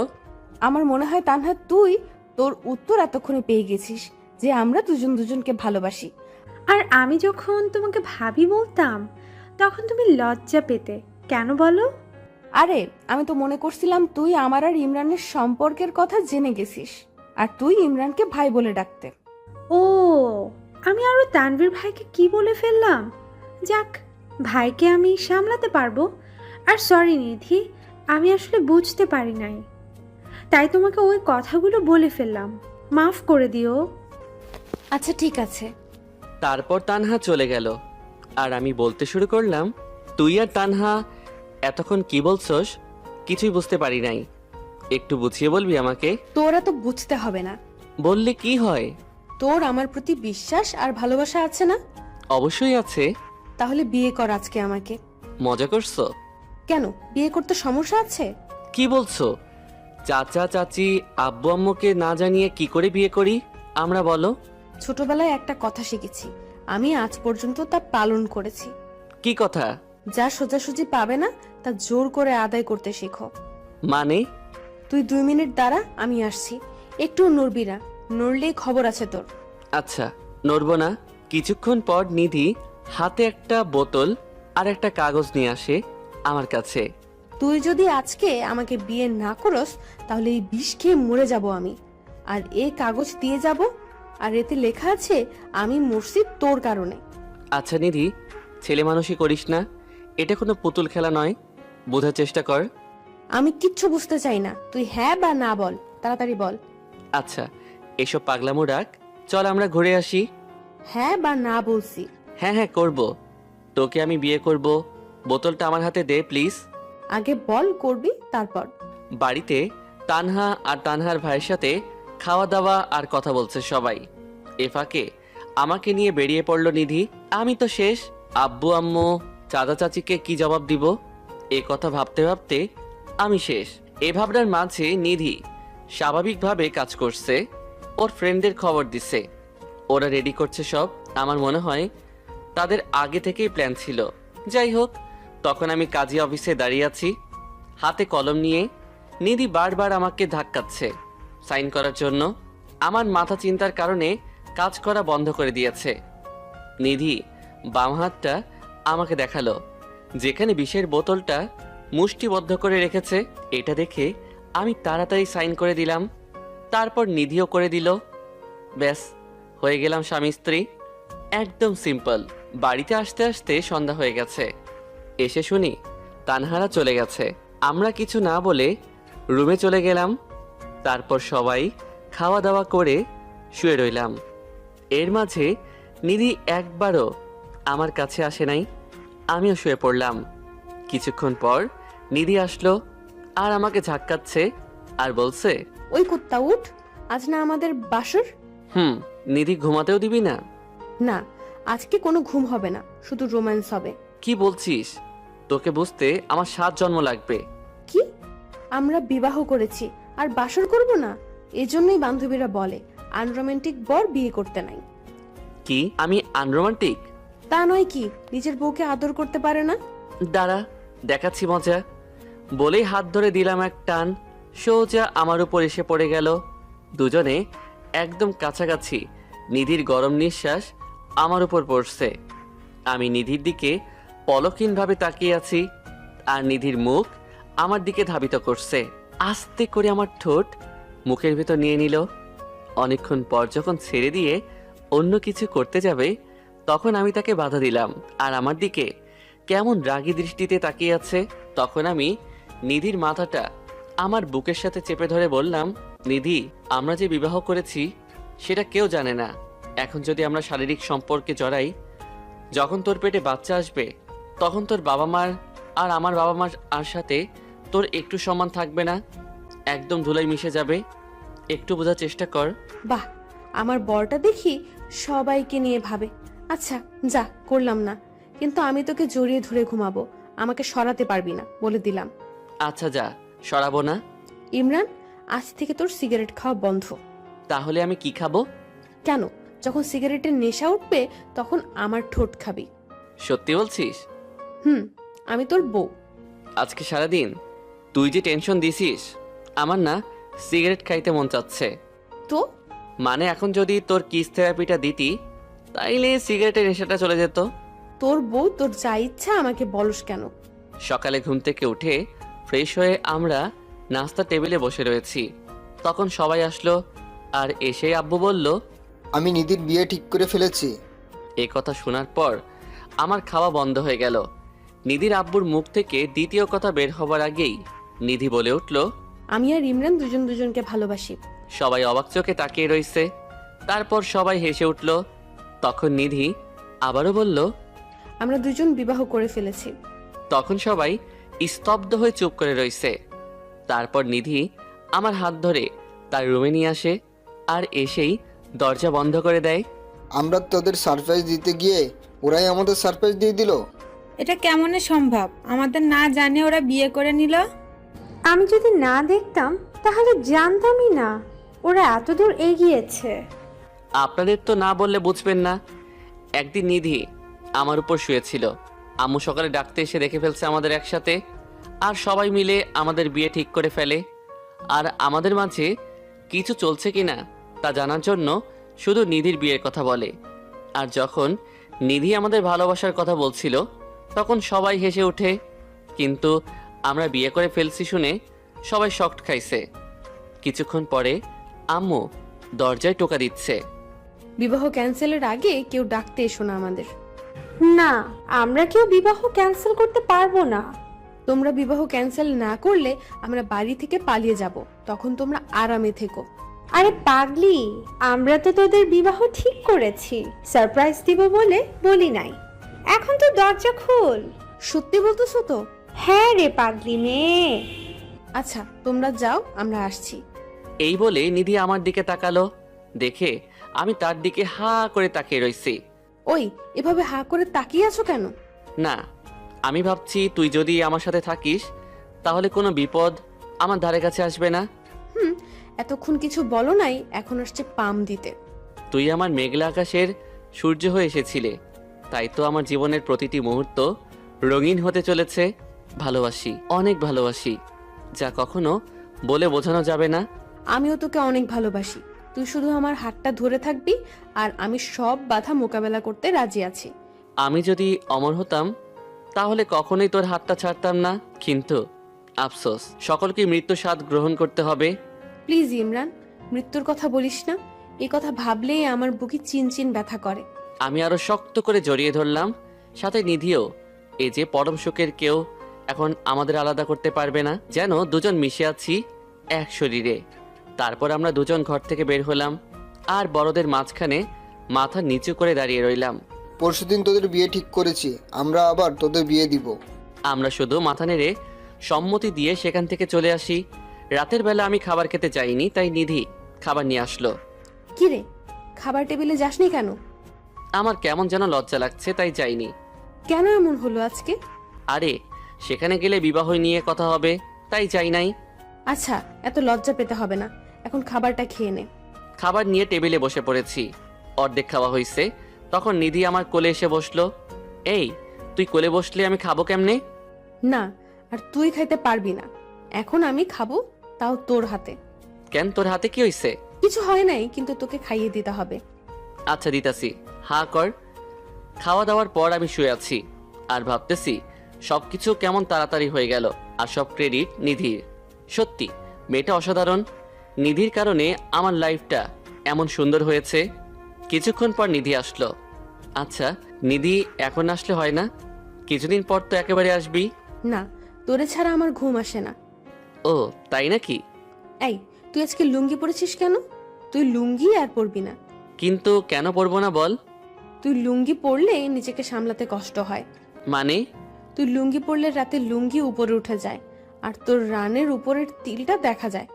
আমার মনে হয় তানহা তুই তোর উত্তর এতক্ষণে পেয়ে গেছিস যে আমরা দুজন দুজনকে ভালোবাসি। আর আমি যখন তোমাকে ভাবি বলতাম তখন তুমি লজ্জা পেতে কেন বলো? আরে আমি তো মনে করছিলাম তুই আমার আর ইমরানের সম্পর্কের কথা জেনে গেছিস, আর তুই ইমরানকে ভাই বলে ডাকতে। ও, আমি আরো তানভীর ভাইকে কি বলে ফেললাম। যাক, ভাইকে আমি সামলাতে পারবো। আর সরি নিধি, আমি আসলে বুঝতে পারি নাই, তাই তোমাকে ওই কথাগুলো বলে ফেললাম, মাফ করে দিও। আচ্ছা ঠিক আছে। তারপর তানহা চলে গেল। আর আমি বলতে শুরু করলাম, তুই আর তানহা এতক্ষণ কি বলছস? কিছুই বুঝতে পারি নাই, একটু বুঝিয়ে বলবি আমাকে? তোরা তো বুঝতে হবে না। বললে কি হয়? তোর আমার প্রতি বিশ্বাস আর ভালোবাসা আছে না? অবশ্যই আছে। তাহলে বিয়ে কর আজকে আমাকে। মজা করছো? কেন, বিয়ে করতে সমস্যা আছে? কি বলছো? চাচা চাচি আব্বু আম্মুকে না জানিয়ে কি করে বিয়ে করি আমরা, বলো? ছোটবেলায় একটা কথা শিখেছি, আমি আজ পর্যন্ত তা পালন করেছি। কি কথা? যা সোজাসুজি পাবে না তা জোর করে আদায় করতে শেখো। মানে? তুই 2 মিনিট দাঁড়া, আমি আসছি। একটু নড়বি না, নড়লেই খবর আছে তোর। আচ্ছা, নড়বো না। কিছুক্ষণ পর নিধি হাতে একটা বোতল আর একটা কাগজ নিয়ে আসে আমার কাছে। তুই যদি আজকে আমাকে বিয়ে না করস তাহলে এই বিষ খেয়ে মরে যাব আমি। আর এই কাগজ দিয়ে যাব, আর এতে লেখা আছে আমি মরছি তোর কারণে। আচ্ছা নিধি, ছেলে মানুষই করিস না, এটা কোনো পুতুল খেলা নয়, বোঝার চেষ্টা কর। আমি কিচ্ছু বুঝতে চাই না, তুই হ্যাঁ বা না বল, তাড়াতাড়ি বল। আচ্ছা, এসব পাগলামো রাখ, চল আমরা ঘুরে আসি। হ্যাঁ বা না বলছি। হ্যাঁ হ্যাঁ করব, তোকে আমি বিয়ে করব। বোতলটা আমার হাতে দে প্লিজ। আগে বল করবি, তারপর। বাড়িতে তানহা আর তানহার ভাইয়ের সাথে খাওয়া দাওয়া আর কথা বলছে সবাই। এ ফাঁকে আমাকে নিয়ে বেরিয়ে পড়ল নিধি। আমি তো শেষ। আব্বু আম্মু চাচা চাচিকে কি জবাব দিব, এ কথা ভাবতে ভাবতে আমি শেষ। এ ভাবনার মাঝে নিধি স্বাভাবিকভাবে কাজ করছে, ওর ফ্রেন্ডদের খবর দিছে। ওরা রেডি করছে সব। আমার মনে হয় তাদের আগে থেকেই প্ল্যান ছিল। যাই হোক, তখন আমি কাজী অফিসে দাঁড়িয়ে আছি, হাতে কলম নিয়ে। নিধি বারবার আমাকে ধাক্কাচ্ছে সাইন করার জন্য। আমার মাথা চিন্তার কারণে কাজ করা বন্ধ করে দিয়েছে। নিধি বাম হাতটা আমাকে দেখালো, যেখানে বিষের বোতলটা মুষ্টিবদ্ধ করে রেখেছে। এটা দেখে আমি তাড়াতাড়ি সাইন করে দিলাম। তারপর নিধিও করে দিল। ব্যাস, হয়ে গেলাম স্বামী স্ত্রী। একদম সিম্পল। বাড়িতে আসতে আসতে সন্ধ্যা হয়ে গেছে। এসে শুনি তানহারা চলে গেছে। আমরা কিছু না বলে রুমে চলে গেলাম। তারপর সবাই খাওয়া দাওয়া করে শুয়ে রইলাম। এর মাঝে নিধি একবারও আমার কাছে আসে নাই। আমিও শুয়ে পড়লাম। কিছুক্ষণ পর নিধি আসলো আর আমাকে ঝাক্কাচ্ছে আর বলছে, ওই কুত্তা উঠ, আজ না আমাদের বাসর। নিধি ঘুমাতেও দিবি না? না, আজকে কোনো ঘুম হবে না, শুধু রোম্যান্স হবে। কি বলছিস? তোকে বুঝতে আমার 7 জন্ম লাগবে। কি? আমরা বিবাহ করেছি আর বাসর করব না? এজন্যই বান্ধবীরা বলে আনরোমান্টিক বর বিয়ে করতে নাই। কি আমি আনরোমান্টিক? তা নয় কি, নিজের বউকে আদর করতে পারে না? দাঁড়া, দেখাচ্ছি মজা। বলেই হাত ধরে দিলাম এক টান, সোজা আমার উপর এসে পড়ে গেল। দুজনে একদম কাছাকাছি। নিধির গরম নিঃশ্বাস আমার উপর পড়ছে। আমি নিধির দিকে পলকহীনভাবে তাকিয়ে আছি, আর নিধির মুখ আমার দিকে ধাবিত করছে। আস্তে করে আমার ঠোঁট মুখের ভেতর নিয়ে নিল। অনেকক্ষণ পর যখন ছেড়ে দিয়ে অন্য কিছু করতে যাবে, তখন আমি তাকে বাধা দিলাম। আর আমার দিকে কেমন রাগী দৃষ্টিতে তাকিয়ে আছে। তখন আমি নিধির মাথাটা আমার বুকের সাথে চেপে ধরে বললাম, নিধি, আমরা যে বিবাহ করেছি সেটা কেউ জানে না। এখন যদি আমরা শারীরিক সম্পর্কে জড়াই, যখন তোর পেটে বাচ্চা আসবে, তখন তোর বাবা মার আর আমার বাবা মার আর সাথে তোর একটু সম্মান থাকবে না, একদম ধুলাই মিশে যাবে। একটু বোঝার চেষ্টা কর। বাহ, আমার বরটা দেখি সবাইকে নিয়ে ভাবে। আচ্ছা যা, করলাম না, কিন্তু আমি তোকে জড়িয়ে ধরে ঘুমাবো, আমাকে সরাতে পারবি না, বলে দিলাম। আচ্ছা যা, সরাবো না। ইমরান, আজ থেকে তোর সিগারেট খাওয়া বন্ধ। তাহলে আমি কি খাবো? কেন? যখন সিগারেটের নেশা উঠবে তখন আমার ঠোঁট খাবি। সত্যি বলছিস? আমি তোর বউ। আজকে সারাদিন তুই যে টেনশন দিছিস, আমার না সিগারেট খাইতে মন চাচ্ছে। তো মানে এখন যদি তোর কিস থেরাপিটা দিতি, তাইলে সিগারেটের নেশাটা চলে যেত। তোর বউ, তোর যা ইচ্ছা আমাকে বলস কেন? সকালে ঘুম থেকে উঠে ফ্রেশ হয়ে আমরা নাস্তা টেবিলে বসে রয়েছি। তখন সবাই আসলো, আর এসে আব্বু বলল, আমি নিধির বিয়ে ঠিক করে ফেলেছি। এ কথা শোনার পর আমার খাওয়া বন্ধ হয়ে গেল। নিধির আব্বুর মুখ থেকে দ্বিতীয় কথা বের হবার আগেই নিধি বলে উঠল, আমি আর ইমরান দুজন দুজনকে ভালোবাসি। সবাই অবাক চোখে তাকিয়ে রইছে। তারপর সবাই হেসে উঠল। তখন নিধি আবারও বলল, আমরা দুজন বিবাহ করে ফেলেছি। তখন সবাই স্তব্ধ হয়ে চুপ করে রইছে। তারপর নিধি আমার হাত ধরে তার রুমে নিয়ে আসে, আর এসেই দরজা বন্ধ করে দেয়। আমরা তোদের সারপ্রাইজ দিতে গিয়ে ওরাই আমাদের সারপ্রাইজ দিয়ে দিল। এটা কেমনে সম্ভব? আমাদের না জানে ওরা বিয়ে করে নিল। আমি যদি না দেখতাম তাহলে জানতামই না ওরা এত দূর এগিয়েছে। আপনাদের তো না বললে বুঝবেন না। একদিন নিধি আমার উপর শুয়েছিল। আম্মু সকালে ডাকতে এসে দেখে ফেলছে আমাদের একসাথে, আর সবাই মিলে আমাদের বিয়ে ঠিক করে ফেলে। আর আমাদের মাঝে কিছু চলছে কিনা তা জানার জন্য শুধু নিধির বিয়ের কথা বলে। আর যখন নিধি আমাদের ভালোবাসার কথা বলছিল, তখন সবাই হেসে ওঠে। কিন্তু আমরা বিয়ে করে ফেলছি শুনে সবাই শকড খাইছে। কিছুক্ষণ পরে আম্মু দরজায় টোকা দিচ্ছে। বিবাহ ক্যান্সেলের আগে কেউ ডাকতে এসো না আমাদের। না, আমরা কেউ বিবাহ ক্যান্সেল করতে পারবো না। তোমরা বিবাহ ক্যান্সেল না করলে আমরা বাড়ি থেকে পালিয়ে যাব, তখন তোমরা আরামে থেকো। আরে পাগলি, আমরা তো তোদের বিবাহ ঠিক করেছি, সারপ্রাইজ দিব বলে বলি নাই। এখন তো দরজা খোল। সত্যি বলতেছো তো? হ্যাঁ রে পাগলি মেয়ে। আচ্ছা তোমরা যাও, আমরা আসছি। এই বলে নিধি আমার দিকে তাকালো। দেখে আমি তার দিকে হা করে তাকিয়ে রইছি। ওই, এভাবে হা করে তাকিয়ে আছো কেন? না, আমি ভাবছি তুই যদি আমার সাথে থাকিস তাহলে কোনো বিপদ আমার ধারে কাছে আসবে না। এতক্ষণ কিছু বলো নাই, এখন আসছে পাম দিতে। তুই আমার মেঘলা আকাশের সূর্য হয়ে এসেছিলে, তাই তো আমার জীবনের প্রতিটি মুহূর্ত রঙিন হতে চলেছে। ভালোবাসি, অনেক ভালোবাসি, যা কখনো বলে বোঝানো যাবে না। আমিও তোকে অনেক ভালোবাসি। তুই শুধু আমার হাতটা ধরে থাকবি, আর আমি সব বাধা মোকাবেলা করতে রাজি আছি। আমি যদি অমর হতাম তাহলে কখনোই তোর হাতটা ছাড়তাম না, কিন্তু আফসোস, সকলকে মৃত্যু স্বাদ গ্রহণ করতে হবে। প্লিজ ইমরান, মৃত্যুর কথা বলিস না। এই কথা ভাবলেই আমার বুকে চিনচিন ব্যথা করে। আমি আরো শক্ত করে জড়িয়ে ধরলাম, সাথে নিধিও। এই যে পরম সুখের কেউ এখন আমাদের আলাদা করতে পারবে না, যেন দুজন মিশে আছি এক শরীরে। তারপর আমরা দুজন ঘর থেকে বের হলাম, আর বড়দের মাঝখানে মাথা নিচু করে দাঁড়িয়ে রইলাম। পরশুদিন তোদের বিয়ে ঠিক করেছি, আমরা আবার তোদের বিয়ে দিব। আমরা শুধু মাথা নেড়ে সম্মতি দিয়ে সেখান থেকে চলে আসি। রাতের বেলা আমি খাবার খেতে যাইনি, তাই নিধি খাবার নিয়ে আসলো। কি রে, খাবার টেবিলে যাসনি কেন? আমার কেমন যেন লজ্জা লাগছে, তাই যাইনি। কেন এমন হলো আজকে? আরে সেখানে গেলে বিবাহ নিয়ে কথা হবে, তাই যাই নাই। আচ্ছা, এত লজ্জা পেতে হবে না, এখন খাবারটা খেয়ে নে। খাবার নিয়ে টেবিলে বসে পড়েছি। অর্ধেক খাওয়া হয়েছে, তখন নিধি আমার কোলে এসে বসলো। এই, তুই কোলে বসলে আমি খাবো কেমনে? না, আর তুই খাইতে পারবি না। এখন আমি খাবো, তাও তোর হাতে। কেন, তোর হাতে কি হইছে? কিছু হয় নাই, কিন্তু তোকে খাইয়ে দিতে হবে। আচ্ছা দিতাছি, হা কর। খাওয়া দাওয়ার পর আমি শুয়ে আছি আর ভাবতেছি সবকিছু কেমন তাড়াতাড়ি হয়ে গেল, আর সব ক্রেডিট নিধির। সত্যি মেয়েটা অসাধারণ। নিধির কারণে আমার লাইফটা এমন সুন্দর হয়েছে। কিছুক্ষণ পর নিধি আসলো। আচ্ছা নিধি, এখন আসলে হয় না? কিছুদিন পর তো একেবারে আসবি। না, তোরে ছাড়া আমার ঘুম আসে না। ও তাই নাকি? এই, তুই আজকে লুঙ্গি পরেছিস কেন? তুই লুঙ্গি আর পরবি না। কিন্তু কেন পরবো না বল? তুই লুঙ্গি পরলে নিজেকে সামলাতে কষ্ট হয়। মানে? তুই লুঙ্গি পরলে রাতে লুঙ্গি উপরে উঠে যায়, আর তোর রানের উপরের তিলটা দেখা যায়।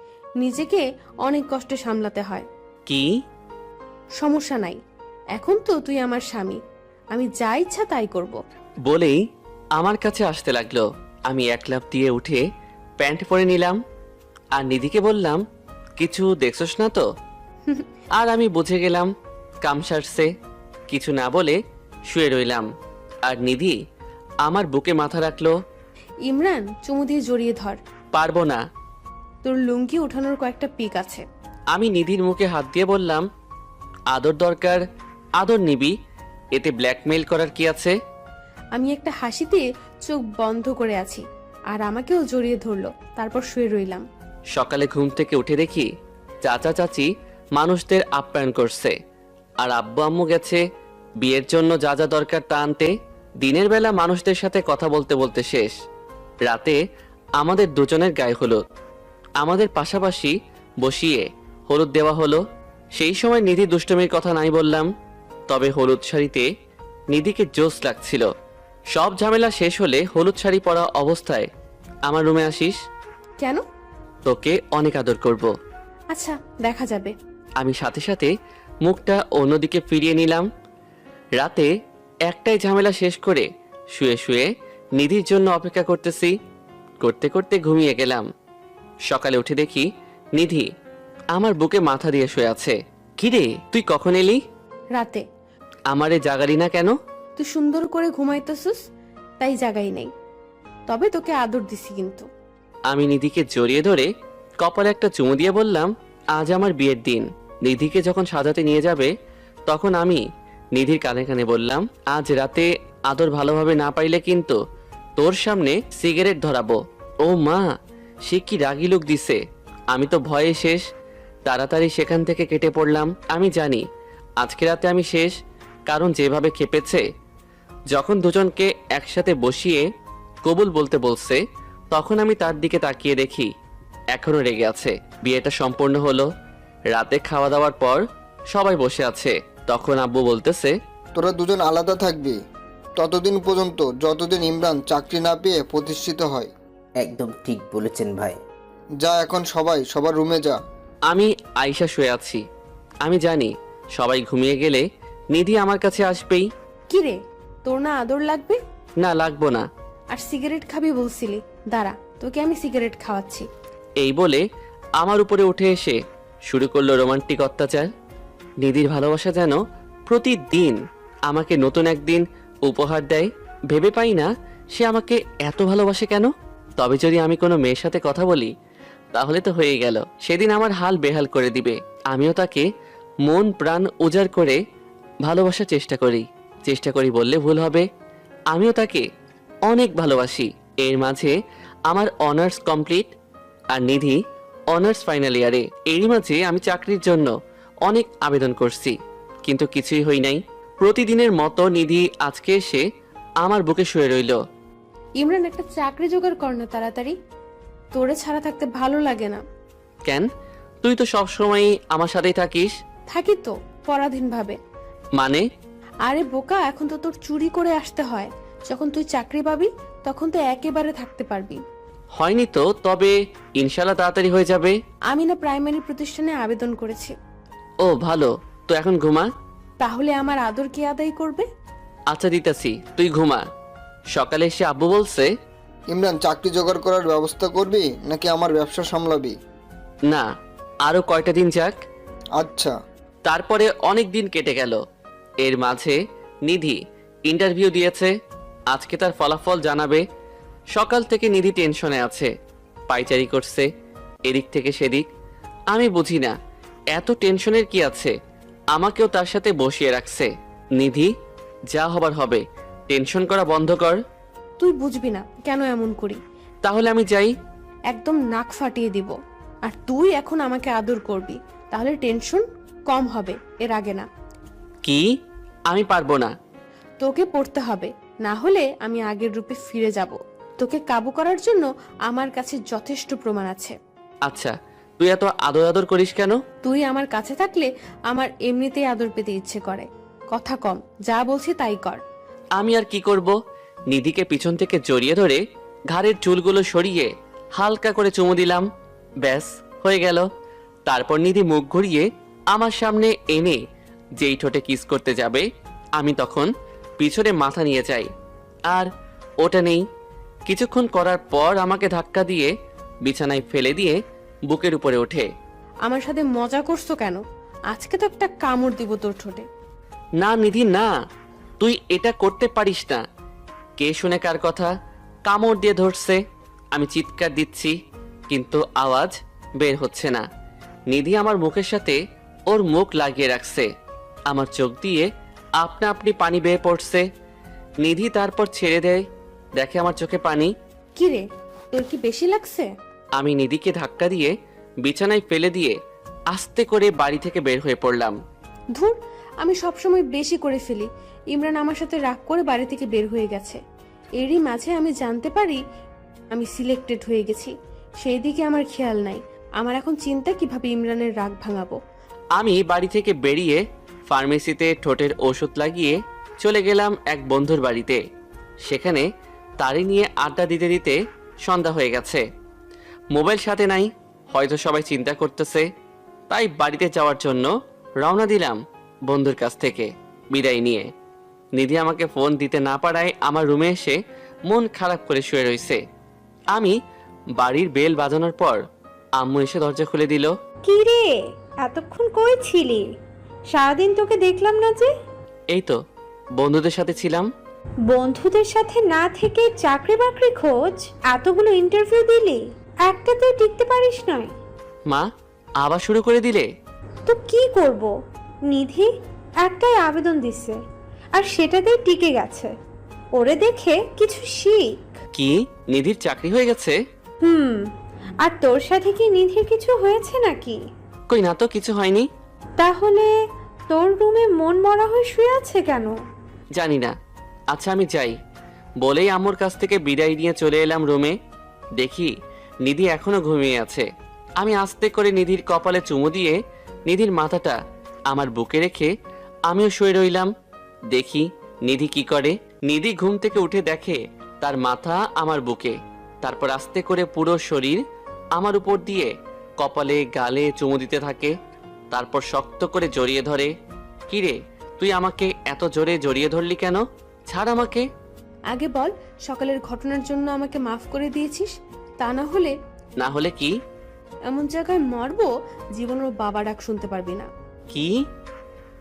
নিজেকে অনেক কষ্টে সামলাতে হয়। কি? সমস্যা নাই, এখন তো তুই আমার স্বামী, আমি যা ইচ্ছা তাই করব। বলেই আমার কাছে আসতে লাগলো। আমি এক লাফ দিয়ে উঠে প্যান্ট পরে নিলাম, আর নিধিকে বললাম, কিছু দেখছস না তো? আর আমি বুঝে গেলাম কাম সারছে। কিছু না বলে শুয়ে রইলাম, আর নিধি আমার বুকে মাথা রাখলো। ইমরান, চুমু দিয়ে জড়িয়ে ধর। পারবো না। তোর লুঙ্গি ওঠানোর কয়েকটা পিক আছে। আমি নিধির মুখে হাত দিয়ে বললাম, আদর দরকার, আদর নিবি, এতে ব্ল্যাকমেইল করার কি আছে? আমি একটা হাসিতে চোখ বন্ধ করে আছি, আর আমাকেও জড়িয়ে ধরলো। তারপর শুয়ে রইলাম। সকালে ঘুম থেকে উঠে দেখি চাচা চাচি মানুষদের আপ্যায়ন করছে, আর আব্বু আম্মু গেছে বিয়ের জন্য যা যা দরকার তা আনতে। দিনের বেলা মানুষদের সাথে কথা বলতে বলতে শেষ। রাতে আমাদের দুজনের গায়ে হলুদ। আমাদের পাশাপাশি বসিয়ে হলুদ দেওয়া হলো। সেই সময় নিধি দুষ্টমির কথা নাই বললাম, তবে হলুদ শাড়িতে নিধিকে জোশ লাগছিল। সব ঝামেলা শেষ হলে হলুদ শাড়ি পরা অবস্থায় আমার রুমে আসিস। কেন? তোকে অনেক আদর করব। আচ্ছা, দেখা যাবে। আমি সাথে সাথে মুখটা অন্যদিকে ফিরিয়ে নিলাম। রাতে একটাই ঝামেলা শেষ করে শুয়ে শুয়ে নিধির জন্য অপেক্ষা করতেছি। করতে করতে ঘুমিয়ে গেলাম। সকালে উঠে দেখি নিধি আমার বুকে মাথা দিয়ে শুয়ে আছে। কিরে, তুই কখন এলি? রাতে। আমারে জাগালি না কেন? তুই সুন্দর করে ঘুমাইতেছিস, তাই জাগাই নেই। তবে তোকে আদর দিছি কিন্তু। আমি নিধিকে জড়িয়ে ধরে কপালে একটা চুমু দিয়ে বললাম, আজ আমার বিয়ের দিন। নিধিকে যখন সাজাতে নিয়ে যাবে তখন আমি নিধির কানে কানে বললাম, আজ রাতে আদর ভালোভাবে না পাইলে কিন্তু তোর সামনে সিগারেট ধরাবো। ও মা, সে কি রাগি লোক দিছে। আমি তো ভয়ে শেষ। তাড়াতাড়ি সেখান থেকে কেটে পড়লাম। আমি জানি আজকে রাতে আমি শেষ, কারণ যেভাবে খেপেছে। যখন দুজনকে একসাথে বসিয়ে কবুল বলতে বলছে, তখন আমি তার দিকে তাকিয়ে দেখি এখনো রেগে আছে। বিয়েটা সম্পূর্ণ হলো। রাতে খাওয়া দাওয়ার পর সবাই বসে আছে। তখন আব্বু বলতেছে, তোরা দুজন আলাদা থাকবি ততদিন পর্যন্ত যতদিন ইমরান চাকরি না পেয়ে প্রতিষ্ঠিত হয়। একদম ঠিক বলেছেন ভাই। যা এখন সবাই সবার রুমে যা। আমি আয়শা শুয়ে আছি। আমি জানি সবাই ঘুমিয়ে গেলে নিধি আমার কাছে আসবেই। কি রে, তোর না আদর লাগবে? না, লাগবো না। আর সিগারেট খাবি বলছিলি, দাঁড়া তোকে আমি সিগারেট খাওয়াচ্ছি। এই বলে আমার উপরে উঠে এসে শুরু করলো রোমান্টিক অত্যাচার। নিধির ভালোবাসা যেন প্রতিদিন আমাকে নতুন একদিন উপহার দেয়। ভেবে পাই না সে আমাকে এত ভালোবাসে কেন। তবে যদি আমি কোনো মেয়ের সাথে কথা বলি তাহলে তো হয়ে গেল, সেদিন আমার হাল বেহাল করে দিবে। আমিও তাকে মন প্রাণ উজাড় করে ভালোবাসার চেষ্টা করি বললে ভুল হবে। আমিও তাকে অনেক ভালোবাসি। এর মাঝে আমার অনার্স কমপ্লিট আর নিধি অনার্স ফাইনাল ইয়ারে। এরই মাঝে আমি চাকরির জন্য অনেক আবেদন করছি, কিন্তু কিছুই হই নাই। প্রতিদিনের মতো নিধি আজকে এসে আমার বুকে শুয়ে রইল। ইমরান, একটা চাকরি জোগাড় কর না তাড়াতাড়ি, তোরে ছাড়া থাকতে ভালো লাগে না। কেন? তুই তো সবসময়ই আমার সাথেই থাকিস। থাকি তো পরাধীন ভাবে। মানে? আরে বোকা, এখন তো তোর চুরি করে আসতে হয়। যখন তুই চাকরি পাবি তখন তো একেবারে থাকতে পারবি। হয়নি তো, তবে ইনশাল্লাহ তাড়াতাড়ি হয়ে যাবে। আমি না প্রাইমারি প্রতিষ্ঠানে আবেদন করেছি। ও ভালো, তো এখন ঘুমা। তাহলে আমার আদর কে আদায় করবে? আচ্ছা দিতাছি, তুই ঘুমা। সকালে এসে আব্বু বলছে, ইমরান, চাকরি জোগাড় করার ব্যবস্থা করবি নাকি আমার ব্যবসা সামলাবি? না, আরো কয়টা দিন যাক। আচ্ছা। তারপরে অনেক দিন কেটে গেল। এর মাঝে নিধি ইন্টারভিউ দিয়েছে। আজকে তার ফলাফল জানাবে। সকাল থেকে নিধি টেনশনে আছে, পাইচারি করছে এদিক থেকে সেদিক। আমি বুঝি না এত টেনশনের কি আছে। আমাকেও তার সাথে বসিয়ে রাখছে। নিধি, যা হবার হবে, টেনশন করা বন্ধ কর। তুই বুঝবি না কেন এমন করি। তাহলে আমি যাই। একদম নাক ফাটিয়ে দিব। আর তুই এখন আমাকে আদর করবি, তাহলে টেনশন কম হবে, এর আগে না। কি? আমি পারবো না। তোকে পড়তে হবে, না হলে আমি আগের রূপে ফিরে যাব। তোকে কাবু করার জন্য আমার কাছে যথেষ্ট প্রমাণ আছে। আচ্ছা, তুই এত আদর আদর করিস কেন? তুই আমার কাছে থাকলে আমার এমনিতেই আদর পেতে ইচ্ছে করে। কথা কম, যা বলছি তাই কর। আমি আর কি করব? নিধিকে পিছন থেকে জড়িয়ে ধরে ঘাড়ের চুলগুলো সরিয়ে হালকা করে চুমু দিলাম। ব্যাস, হয়ে গেল। তারপর নিধি মুখ ঘুরিয়ে আমার সামনে এনে যেই ঠোঁটে কিস করতে যাবে, আমি তখন পিছনে মাথা নিয়ে যাই। আর ওটা নেই। কিছুক্ষণ করার পর আমাকে ধাক্কা দিয়ে বিছানায় ফেলে দিয়ে বুকের উপরে ওঠে। আমার সাথে মজা করছো কেন? আজকে তো একটা কামড় দিব তোর ঠোঁটে। না নিধি, না, তুই এটা করতে পারিস না। কে শুনে কার কথা? কামড় দিয়ে ধরছে। আমি চিৎকার দিচ্ছি, কিন্তু আওয়াজ বের হচ্ছে না। নিধি আমার মুখের সাথে ওর মুখ লাগিয়ে রাখছে। আমার চোখ দিয়ে আপনা আপনি পানি বেয়ে পড়ছে। নিধি তারপর ছেড়ে দেয়। দেখে আমার চোখে পানি। কি রে, তোর কি বেশি লাগছে? আমি নিধিকে ধাক্কা দিয়ে বিছানায় ফেলে দিয়ে আস্তে করে বাড়ি থেকে বের হয়ে পড়লাম। ধুর, আমি সবসময় বেশি করে ফেলি। ইমরান আমার সাথে রাগ করে বাড়ি থেকে বের হয়ে গেছে। এরই মাঝে আমি জানতে পারি আমি সিলেক্টেড হয়ে গেছি। সেই দিকে আমার খেয়াল নাই। আমার এখন চিন্তা কিভাবে ইমরানের রাগ ভাঙাবো। আমি বাড়ি থেকে বেরিয়ে ফার্মেসিতে ঠোঁটের ওষুধ লাগিয়ে চলে গেলাম এক বন্ধুর বাড়িতে। সেখানে তারি নিয়ে আড্ডা দিতে দিতে সন্ধ্যা হয়ে গেছে। মোবাইল সাথে নাই, হয়তো সবাই চিন্তা করতেছে। তাই বাড়িতে যাওয়ার জন্য রওনা দিলাম বন্ধুর কাছ থেকে বিদায় নিয়ে। নিধি আমাকে ফোন দিতে না পারায় আমার রুমে এসে মন খারাপ করে শুয়ে রয়েছে। আমি বাড়ির বেল বাজানোর পর আম্মু এসে দরজা খুলে দিল। কি রে, এতক্ষণ কই ছিলি? সারাদিন তোকে দেখলাম না যে। এই তো বন্ধুদের সাথে ছিলাম। বন্ধুদের সাথে না থেকে চাকরি বাকরি খোঁজ, এতগুলো ইন্টারভিউ দিলি, একটাতেও টিকতে পারিস নাই। মা, আবার শুরু করে দিলে? তো কি করব, নিধি একটাই আবেদন দিছে আর সেটাতেই টিকে গেছে। ওরে দেখে কিছু শিখ। কি, নিধির চাকরি হয়ে গেছে? আর তোর সাথে কি নিধির কিছু হয়েছে নাকি? কই না তো, কিছু হয়নি। তাহলে তোর রুমে মন মরা হয়ে শুয়ে আছে কেন? জানি না। আচ্ছা আমি যাই, বলেই আম্মুর কাছ থেকে বিদায় নিয়ে চলে এলাম রুমে। দেখি নিধি এখনো ঘুমিয়ে আছে। আমি আস্তে করে নিধির কপালে চুমু দিয়ে নিধির মাথাটা আমার বুকে রেখে আমিও শুয়ে রইলাম। দেখি নিধি কি করে। নিধি ঘুম থেকে উঠে দেখে তার মাথা আমার বুকে, তারপর আস্তে করে পুরো শরীর আমার উপর দিয়ে কপালে গালে চুমু দিতে থাকে, তারপর শক্ত করে জড়িয়ে ধরে। কিরে, তুই আমাকে এত জোরে জড়িয়ে ধরলি কেন? ছাড় আমাকে। আগে বল, সকালের ঘটনার জন্য আমাকে মাফ করে দিয়েছিস? তা না হলে না হলে কি? এমন জায়গায় মারবো জীবনের বাবা ডাক শুনতে পারবি না। কি?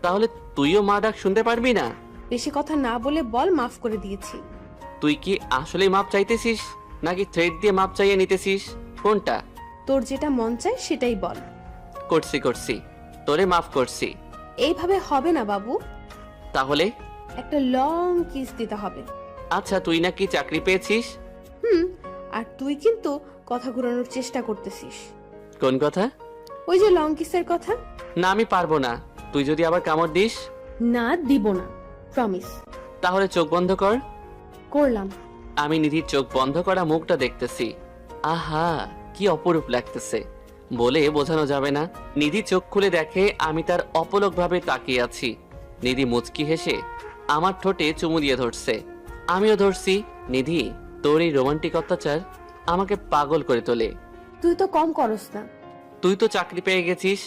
তাহলে তুইও মা ডাক শুনতে পারবি না? বেশি কথা না বলে বল মাফ করে দিয়েছি। তুই কি আসলেই মাপ চাইতেছিস নাকি থ্রেড দিয়ে মাপ চাইয়ে নিতেছিস? কোনটা? তোর যেটা মন চায় সেটাই বল। করছি, তোরে মাফ করছি। এইভাবে হবে না বাবু, তাহলে? একটা লং কিস দিতে হবে। আচ্ছা, তুই নাকি চাকরি পেয়েছিস? আর তুই কিন্তু কথা ঘুরানোর চেষ্টা করতেছিস। কোন কথা? ওই যে লং কিসের কথা। না, আমি পারবো না। তুই যদি আবার কামড় দিস? না, দিব না, প্রমিস। তাহলে চোখ বন্ধ কর। করলাম। আমি নিধির চোখ বন্ধ করা মুখটা দেখতেছি। আহা, কি অপরূপ লাগতেছে, বলে বোঝানো যাবে না। নিধি চোখ খুলে দেখে আমি তার অপলক ভাবে তাকিয়ে আছি। নিধি মুচকি হেসে আমার ঠোঁটে চুমু দিয়ে ধরছে, আমিও ধরছি। নিধি, তোর এই রোমান্টিক অত্যাচার আমাকে পাগল করে তোলে। তুই তো কম করস না। তুই তো চাকরি পেয়ে গেছিস,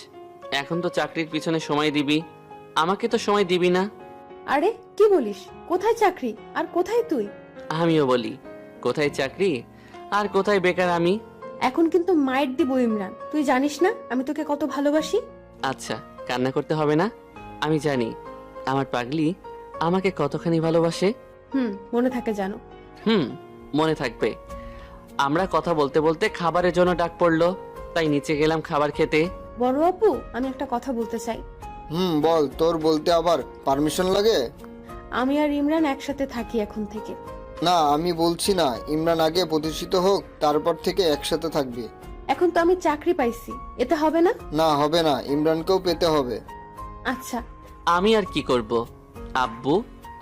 এখন তো চাকরির পিছনে সময় দিবি, আমাকে তো সময় দিবি না। আরে কি বলিস? কোথায় চাকরি আর কোথায় তুই? আমিও বলি, কোথায় চাকরি আর কোথায় বেকার আমি। এখন কিন্তু মাইট দিব ইমরান, তুই জানিস না আমি তোকে কত ভালোবাসি। আচ্ছা, কান্না করতে হবে না, আমি জানি আমার পাগলি আমাকে কতখানি ভালোবাসে। মনে থাকে জানো। মনে থাকবে। আমরা কথা বলতে বলতে খাবারের জন্য ডাক পড়লো, তাই নিচে গেলাম খাবার খেতে। বড় আপু, আমি একটা কথা বলতে চাই। বল, তোর বলতে আবার পারমিশন লাগে? আমি আর ইমরান একসাথে থাকি এখন থেকে। না, আমি বলছি না, ইমরান আগে প্রতিষ্ঠিত হোক, তারপর থেকে একসাথে থাকবি। এখন তো আমি চাকরি পাইছি, এতে হবে না? না, হবে না, ইমরানকেও পেতে হবে। আচ্ছা। আমি আর কি করব, আব্বু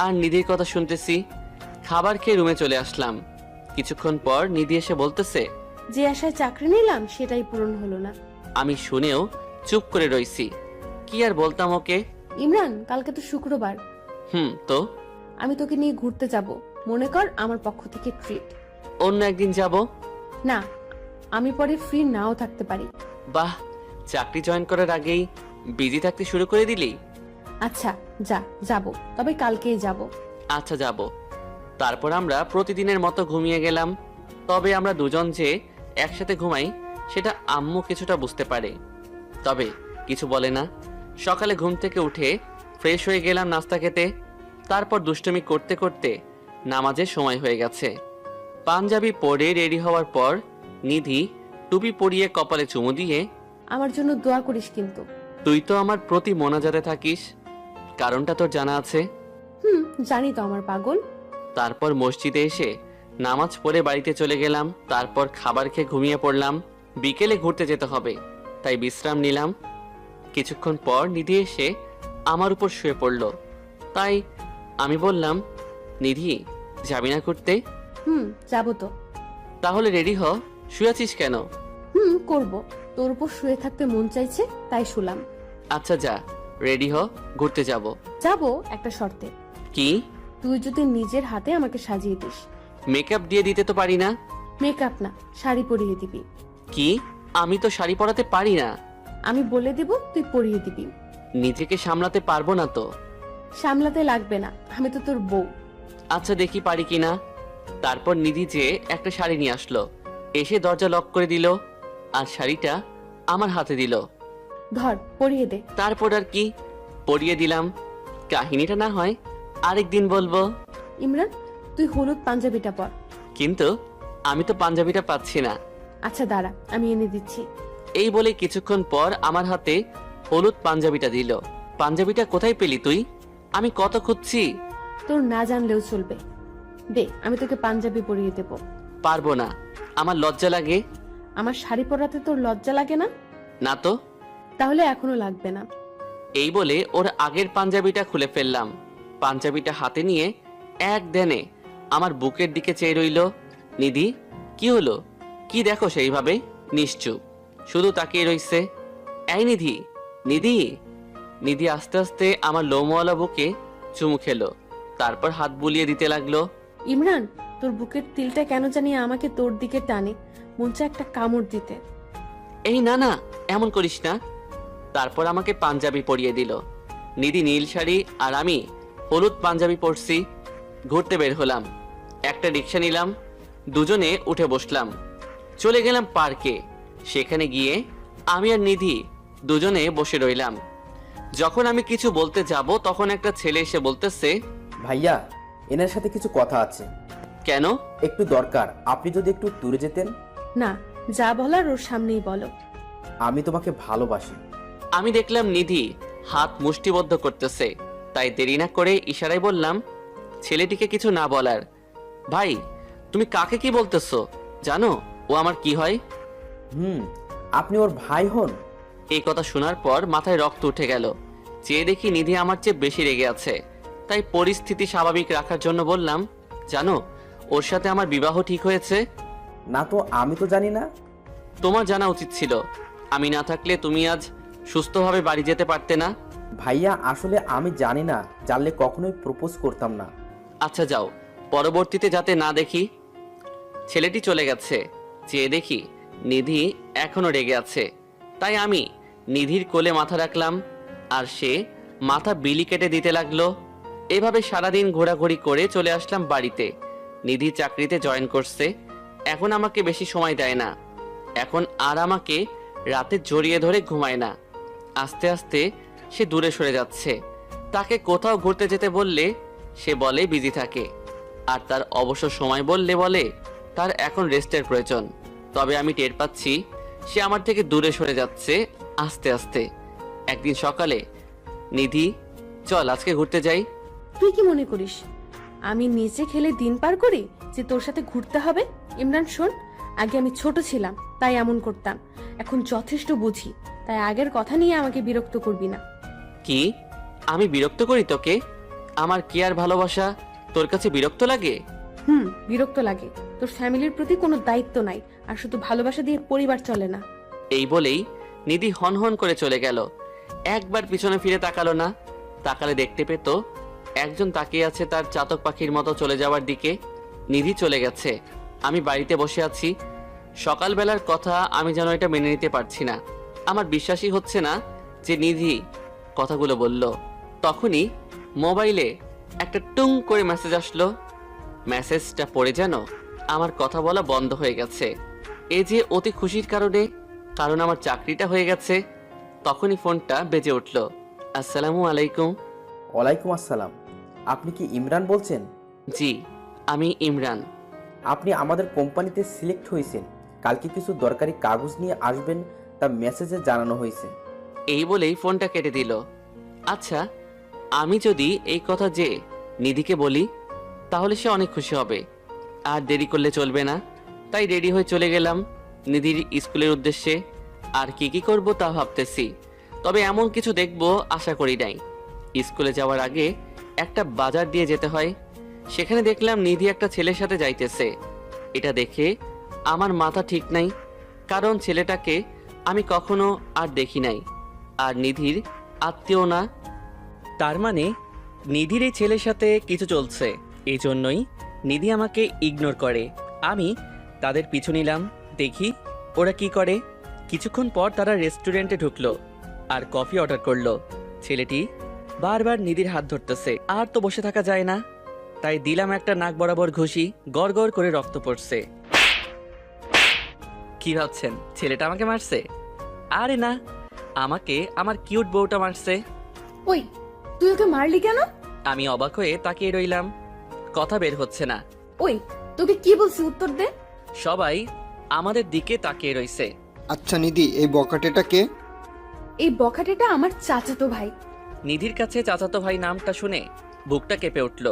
আর নিধির কথা শুনতেছি। খাবার খেয়ে রুমে চলে আসলাম। কিছুক্ষণ পর নিধি এসে বলতেছে, যে আশায় চাকরি নিলাম সেটাই পূরণ হলো না। আমি শুনেও চুপ করে রইছি। কি আর বলতাম ওকে। ইমরান, কালকে তো শুক্রবার। তো আমি তোকে নিয়ে ঘুরতে যাব, মনে কর আমার পক্ষ থেকে ট্রিট। অন্য একদিন যাব। না, আমি পরে ফ্রি নাও থাকতে পারি। বাহ, চাকরি জয়েন করার আগেই বিজি থাকতে শুরু করে দিলি। আচ্ছা যাব, তবে কালকেই যাব। আচ্ছা, যাব। তারপর আমরা প্রতিদিনের মতো ঘুমিয়ে গেলাম। তবে আমরা দুজন যে একসাথে ঘুমাই সেটা আম্মু কিছুটা বুঝতে পারে, তবে কিছু বলে না। সকালে ঘুম থেকে উঠে ফ্রেশ হয়ে গেলাম নাস্তা খেতে। তারপর দুষ্টুমি করতে করতে নামাজের সময় হয়ে গেছে। পাঞ্জাবি পরে রেডি হওয়ার পর নিধি টুপি পরিয়ে কপালে চুমু দিয়ে, আমার জন্য দোয়া করিস কিন্তু। তুই তো আমার প্রতি মোনাজাতে থাকিস, কারণটা তোর জানা আছে। জানি তো আমার পাগল। তারপর মসজিদে এসে নামাজ পড়ে বাড়িতে চলে গেলাম। তারপর খাবার খেয়ে ঘুমিয়ে পড়লাম। বিকেলে ঘুরতে যেতে হবে, তাই বিশ্রাম নিলাম। কিছুক্ষণ পর নিধি এসে আমার উপর শুয়ে পড়ল, তাই আমি বললাম, নিধি, যাবি না ঘুরতে? যাবো তো। তাহলে রেডি হ, শুয়েছিস কেন? করব, তোর উপর শুয়ে থাকতে মন চাইছে তাই শুলাম। আচ্ছা যা, রেডি হ, ঘুরতে যাব। যাব একটা শর্তে। কি? তুই যদি নিজের হাতে আমাকে সাজিয়ে দিস। মেকআপ দিয়ে দিতে তো পারি না। মেকআপ না, শাড়ি পরিয়ে দিবি। কি? আমি তো শাড়ি পরাতে পারি না। আমি বলে দিব, তুই পরিয়ে দিবি। নিজেকে সামলাতে পারবো না তো। সামলাতে লাগবে না, আমি তো তোর বউ। আচ্ছা, দেখি পারি কিনা। তারপর নিধি যে একটা শাড়ি নিয়ে আসলো, এসে দরজা লক করে দিল আর শাড়িটা আমার হাতে দিল। ধর, পরিয়ে দে। তারপর আর কি, পরিয়ে দিলাম। কাহিনীটা না হয় আরেকদিন বলবো। ইমরান, তুই হলুদ পাঞ্জাবিটা পর। কিন্তু আমি তো পাঞ্জাবিটা পাচ্ছি না। আচ্ছা দাঁড়া, আমি এনে দিচ্ছি। এই বলে কিছুক্ষণ পর আমার হাতে হলুদ পাঞ্জাবিটা দিল। পাঞ্জাবিটা কোথায় পেলি তুই? আমি কত খুঁজছি। তোর না জানলেও চলবে, দে, আমি তোকে পাঞ্জাবি পরিয়ে দেব। পারবো না, আমার লজ্জা লাগে। আমার শাড়ি পরাতে তোর লজ্জা লাগে না? না তো। তাহলে এখনো লাগবে না। এই বলে ওর আগের পাঞ্জাবিটা খুলে ফেললাম। পাঞ্জাবিটা হাতে নিয়ে এক দেনে আমার বুকের দিকে চেয়ে রইল। নিধি, কি হলো? কি দেখো সেইভাবে? নিশ্চুপ, শুধু তাকিয়ে রইছে। এই নিধি, নিধি। নিধি আস্তে আস্তে আমার লোমওয়ালা বুকে চুমু খেলো, তারপর হাত বুলিয়ে দিতে লাগলো। ইমরান, তোর বুকের তিলটা কেন জানি আমাকে তোর দিকে টানে, মন চায় একটা কামড় দিতে। এই না না, এমন করিস না। তারপর আমাকে পাঞ্জাবি পরিয়ে দিল। নিধি নীল শাড়ি আর আমি হলুদ পাঞ্জাবি পরছি। ঘুরতে বের হলাম, একটা রিক্সা নিলাম, দুজনে উঠে বসলাম। চলে গেলাম পার্কে। সেখানে গিয়ে আমি আর নিধি দুজনে বসে রইলাম। যখন আমি কিছু বলতে যাব তখন একটা ছেলে এসে বলতেছে, ভাইয়া, এনার সাথে কিছু কথা আছে। কেন? একটু দরকার, আপনি যদি একটু দূরে যেতেন। না, যা বলার ওর সামনেই বলো। আমি তোমাকে ভালোবাসি। আমি দেখলাম নিধি হাত মুষ্টিবদ্ধ করতেছে, তাই দেরি না করে ইশারায় বললাম ছেলেটিকে কিছু না বলার। ভাই, তুমি কাকে কি বলতেছো? জানো ও আমার কি হয়? আপনি ওর ভাই হন? এই কথা শোনার পর মাথায় রক্ত উঠে গেল। চেয়ে দেখি নিধি আমার চেয়ে বেশি রেগে আছে। তাই পরিস্থিতি স্বাভাবিক রাখার জন্য বললাম, জানো ওর সাথে আমার বিবাহ ঠিক হয়েছে। না তো, আমি তো জানি না। তোমার জানা উচিত ছিল। আমি না থাকলে তুমি আজ সুস্থভাবে বাড়ি যেতে পারতে না। ভাইয়া, আসলে আমি জানি না, জানলে কখনোই প্রপোজ করতাম না। আচ্ছা যাও, পরবর্তীতে যাতে না দেখি। ছেলেটি চলে গেছে। চেয়ে দেখি নিধি এখনো রেগে আছে। তাই আমি নিধির কোলে মাথা রাখলাম, আর সে মাথা বিলি কেটে দিতে লাগলো। এভাবে সারাদিন ঘোরাঘুরি করে চলে আসলাম বাড়িতে। নিধি চাকরিতে জয়েন করছে, এখন আমাকে বেশি সময় দেয় না। এখন আর আমাকে রাতে জড়িয়ে ধরে ঘুমায় না। আস্তে আস্তে সে দূরে সরে যাচ্ছে। তাকে কোথাও ঘুরতে যেতে বললে সে বলে বিজি থাকে, আর তার অবসর সময় বলে তার এখন রেস্টের প্রয়োজন। তবে আমি টের পাচ্ছি সে আমার থেকে দূরে সরে যাচ্ছে আস্তে আস্তে। একদিন সকালে, নিধি চল আজকে ঘুরতে যাই। তুই কি মনে করিস আমি নিচে খেলে দিন পার করি যে তোর সাথে ঘুরতে হবে? ইমরান শোন, আগে আমি ছোট ছিলাম তাই এমন করতাম, এখন যথেষ্ট বুঝি, তাই আগের কথা নিয়ে আমাকে বিরক্ত করবি না। কি আমি বিরক্ত করি তোকে? আমার কি আর ভালোবাসা তোর কাছে বিরক্ত লাগে? বিরক্ত লাগে। তোর ফ্যামিলির প্রতি কোনো দায়িত্ব নাই, আর শুধু ভালোবাসা দিয়ে পরিবার চলে না। এই বলেই নিধি হন করে চলে গেল। একবার পিছনে ফিরে তাকালো না। তাকালে দেখতে পেত একজন তাকিয়ে আছে তার চাতক পাখির মতো চলে যাওয়ার দিকে। নিধি চলে গেছে, আমি বাড়িতে বসে আছি। সকালবেলার কথা আমি যেন এটা মেনে নিতে পারছি না। আমার বিশ্বাসই হচ্ছে না যে নিধি কথাগুলো বলল। তখনই মোবাইলে একটা টুং করে মেসেজ আসলো। মেসেজটা পড়ে যেন আমার কথা বলা বন্ধ হয়ে গেছে। এই যে অতি খুশির কারণে, কারণ আমার চাকরিটা হয়ে গেছে। তখনই ফোনটা বেজে উঠল। আসসালামু আলাইকুম। ওয়ালাইকুম আসসালাম। আপনি কি ইমরান বলছেন? জি, আমি ইমরান। আপনি আমাদের কোম্পানিতে সিলেক্ট হয়েছেন। কালকে কিছু দরকারি কাগজ নিয়ে আসবেন, তা মেসেজে জানানো হয়েছে। এই বলেই ফোনটা কেটে দিল। আচ্ছা, আমি যদি এই কথা যে নিধিকে বলি তাহলে সে অনেক খুশি হবে, আর দেরি করলে চলবে না। তাই রেডি হয়ে চলে গেলাম নিধির স্কুলের উদ্দেশ্যে। আর কি কি করব তা ভাবতেছি, তবে এমন কিছু দেখব আশা করি নাই। স্কুলে যাওয়ার আগে একটা বাজার দিয়ে যেতে হয়। সেখানে দেখলাম নিধি একটা ছেলের সাথে যাইতেছে। এটা দেখে আমার মাথা ঠিক নাই, কারণ ছেলেটাকে আমি কখনো আর দেখি নাই, আর নিধির আত্মীয় না। তার মানে নিধির এই ছেলের সাথে কিছু চলছে। এই জন্যই নিধি আমাকে ইগনোর করে। আমি তাদের পিছু নিলাম, দেখি ওরা কি করে। কিছুক্ষণ পর তারা রেস্টুরেন্টে ঢুকলো আর কফি অর্ডার করলো। ছেলেটি বারবার নিধির হাত ধরতেছে, আর তো বসে থাকা যায় না। তাই দিলাম একটা নাক বরাবর ঘুষি, গড় গড় করে রক্ত পড়ছে। কি ভাবছেন ছেলেটা আমাকে মারছে? আরে না, আমাকে আমার কিউট বউটা মারছে। ওই, তুই ওকে মারলি কেন? আমি অবাক হয়ে তাকিয়ে রইলাম, কথা বের হচ্ছে না। ওই, তোকে কি বলছি উত্তর দে। সবাই আমাদের দিকে তাকিয়ে রইছে। আচ্ছা নিধি, এই বকাটেটা কে? এই বখাটেটা আমার চাচাতো ভাই। নিধির কাছে চাচাতো ভাই নামটা শুনে বুকটা কেঁপে উঠল।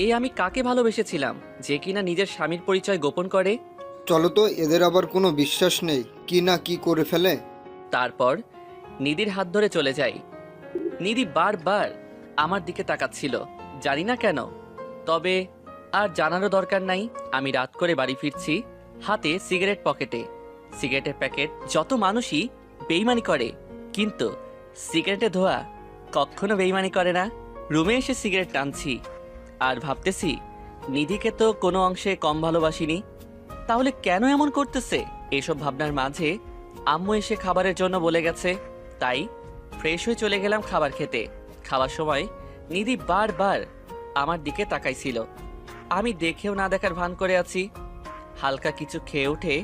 এই আমি কাকে ভালোবেসেছিলাম যে কিনা নিজের স্বামীর পরিচয় গোপন করে? চলো তো, এদের আবার কোনো বিশ্বাস নেই, কি না কি করে ফেলে। তারপর নিধির হাত ধরে চলে যাই। নিধি বারবার আমার দিকে তাকাচ্ছিল, জানি না কেন। তবে আর জানারও দরকার নাই, আমি রাত করে বাড়ি ফিরছি, হাতে সিগারেট পকেটে। সিগারেটের প্যাকেট। যত মানুষই বেইমানি করে, কিন্তু সিগারেটে ধোয়া কখনো বেইমানি করে না। রুমে এসে সিগারেট টানছি আর ভাবতেছি, নিধিকে তো কোনো অংশে কম ভালোবাসিনি, তাহলে কেন এমন করতেছে? এসব ভাবনার মাঝে আম্মু এসে খাবারের জন্য বলে গেছে, তাই ফ্রেশ হয়ে চলে গেলাম খাবার খেতে। খাওয়ার সময় নিধি বারবার আমার দিকে তাকাইছিল, আমি দেখেও না দেখার ভান করে আছি। হালকা কিছু খেয়ে উঠে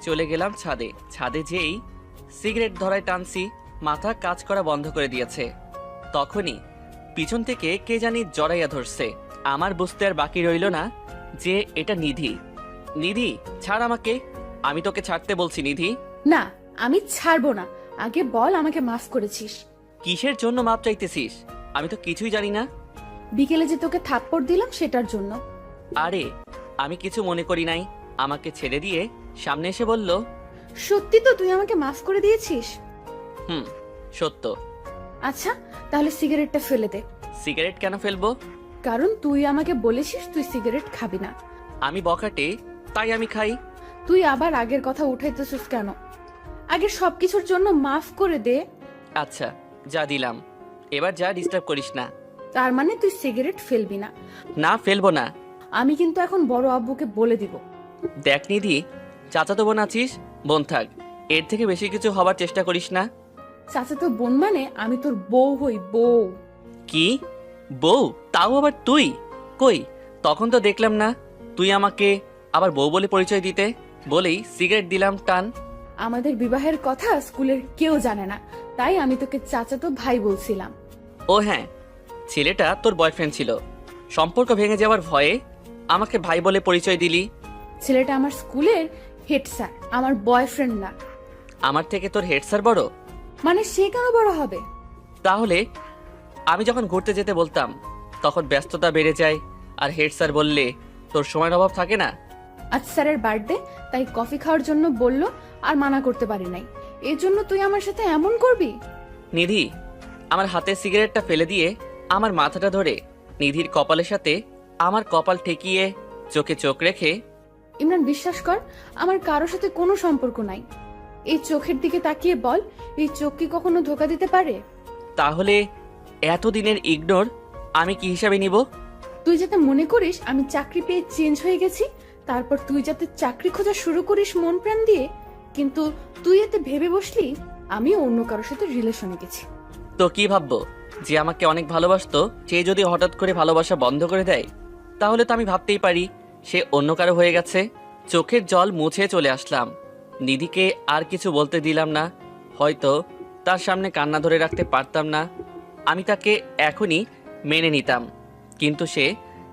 চলে গেলাম ছাদে। ছাদে যেই সিগারেট ধরায় টানছি, মাথা কাজ করা বন্ধ করে দিয়েছে। তখনই পিছন থেকে কে জানি জড়াইয়া ধরছে। আমার বুঝতে আর বাকি রইল না যে এটা নিধি। নিধি, ছাড় আমাকে, আমি তোকে ছাড়তে বলছি। নিধি, না, আমি ছাড়বো না। আগে বল আমাকে মাফ করেছিস। কিসের জন্য মাপ চাইতেছিস? আমি তো কিছুই জানি না। বিকেলে যে তোকে থাপ্পড় দিলাম সেটার জন্য। আরে আমি কিছু মনে করি নাই। আমাকে ছেড়ে দিয়ে সামনে এসে বলল, সত্যি তো তুই আমাকে মাফ করে দিয়েছিস? হুম, সত্য। আচ্ছা, তাহলে সিগারেটটা ফেলে দে। সিগারেট কেন ফেলবো? কারণ তুই আমাকে বলেছিস তুই সিগারেট খাবি না। আমি বখাটে, তাই আমি খাই। তুই আবার আগের কথা উঠাইতেছিস কেন? আগে সবকিছুর জন্য মাফ করে দে। আচ্ছা, যা দিলাম, এবার যা, ডিস্টার্ব করিস না। তার মানে তুই সিগারেট ফেলবি না? না, ফেলবো না। আমি কিন্তু এখন বড় আব্বুকে বলে দিব। দেখ নিধি, চাচাতো বোন আছিস, বোন থাক, এর থেকে বেশি কিছু হবার চেষ্টা করিস না। চাচাতো বোন মানে আমি তোর বউ হই, বউ। কি বউ? তাও আবার তুই? কই, তখন তো দেখলাম না তুই আমাকে আবার বউ বলে পরিচয় দিতে। বলেই সিগারেট দিলাম টান। আমাদের বিবাহের কথা স্কুলের কেউ জানে না, তাই আমি তোকে চাচাতো ভাই বলছিলাম। ও হ্যাঁ, ছেলেটা তোর বয়ফ্রেন্ড ছিল, সম্পর্ক ভেঙে যাওয়ার ভয়ে আমাকে ভাই বলে পরিচয় দিলি। ছেলেটা আমার স্কুলের হেড স্যার, আমার বয়ফ্রেন্ড না। আমার থেকে তোর হেড স্যার বড়? মানে সে কেন বড় হবে? তাহলে আমি যখন ঘুরতে যেতে বলতাম তখন ব্যস্ততা বেড়ে যায়, আর হেড স্যার বললে তোর সময়ের অভাব থাকে না। আজ স্যারের বার্থডে, তাই কফি খাওয়ার জন্য বললো, আর মানা করতে পারি নাই। এর জন্য তুই আমার সাথে এমন করবি? নিধি আমার হাতে সিগারেটটা ফেলে দিয়ে আমার মাথাটা ধরে নিধির কপালের সাথে আমার কপাল ঠেকিয়ে চোখে চোখ রেখে, ইমরান, বিশ্বাস কর, আমার কারোর সাথে কোনো সম্পর্ক নাই। এই চোখের দিকে তাকিয়ে বল, এই চোখ কি কখনো ধোকা দিতে পারে? তাহলে এতদিনের ইগনোর আমি কি হিসাবে নিব? তুই যাতে মনে করিস আমি চাকরি পেয়ে চেঞ্জ হয়ে গেছি, তারপর তুই যাতে চাকরি খোঁজা শুরু করিস মন প্রাণ দিয়ে, কিন্তু তুই এতে ভেবে বসলি আমি অন্য কারোর সাথে রিলেশনে গেছি। তো কি ভাববো? যে আমাকে অনেক ভালোবাসতো সে যদি হঠাৎ করে ভালোবাসা বন্ধ করে দেয়, তাহলে তো আমি ভাবতেই পারি সে অন্য কারো হয়ে গেছে। চোখের জল মুছে চলে আসলাম। নিধিকে আর কিছু বলতে দিলাম না, হয়তো তার সামনে কান্না ধরে রাখতে পারতাম না। আমি তাকে এখনই মেনে নিতাম, কিন্তু সে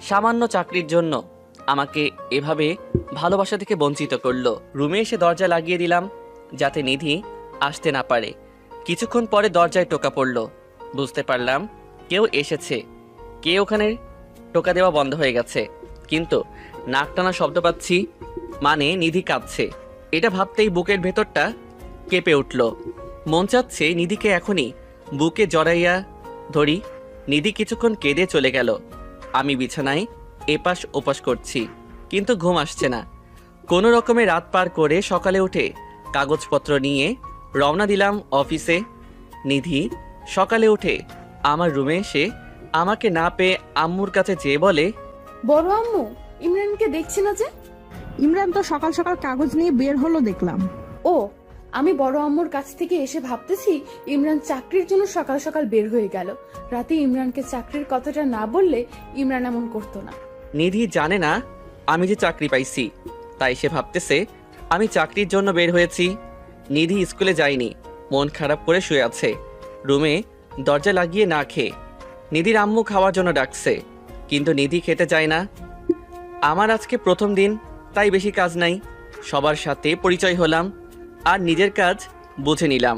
সামান্য চাকরির জন্য আমাকে এভাবে ভালোবাসা থেকে বঞ্চিত করলো। রুমে এসে দরজা লাগিয়ে দিলাম যাতে নিধি আসতে না পারে। কিছুক্ষণ পরে দরজায় টোকা পড়ল, বুঝতে পারলাম কেউ এসেছে। কে ওখানে? টোকা দেওয়া বন্ধ হয়ে গেছে, কিন্তু নাক টানা শব্দ পাচ্ছি, মানে নিধি কাঁদছে। এটা ভাবতেই বুকের ভেতরটা কেঁপে উঠল। মন চাচ্ছে নিধিকে এখনই বুকে জড়াইয়া ধরি। নিধি কিছুক্ষণ কেঁদে চলে গেল। আমি বিছানায় এপাশ ওপাশ করছি, কিন্তু ঘুম আসছে না। কোনো রকমে রাত পার করে সকালে উঠে কাগজপত্র নিয়ে রওনা দিলাম অফিসে। নিধি সকালে উঠে আমার রুমে এসে আমাকে না পেয়ে আম্মুর কাছে যেয়ে বলে, বড় আম্মু, ইমরানকে দেখছি না যে। ইমরান তো সকাল সকাল কাগজ নিয়ে বের হলো দেখলাম। ও, আমি বড় আম্মুর কাছ থেকে এসে ভাবতেছি ইমরান চাকরির জন্য সকাল সকাল বের হয়ে গেল। রাতে ইমরানকে চাকরির কথাটা না বললে ইমরান এমন করতো না। নিধি জানে না আমি যে চাকরি পাইছি, তাই সে ভাবতেছে আমি চাকরির জন্য বের হয়েছি। নিধি স্কুলে যায়নি, মন খারাপ করে শুয়ে আছে রুমে দরজা লাগিয়ে না খেয়ে। নিধির আম্মু খাওয়ার জন্য ডাকছে, কিন্তু নিধি খেতে চায় না। আমার আজকে প্রথম দিন, তাই বেশি কাজ নাই। সবার সাথে পরিচয় হলাম আর নিজের কাজ বুঝে নিলাম।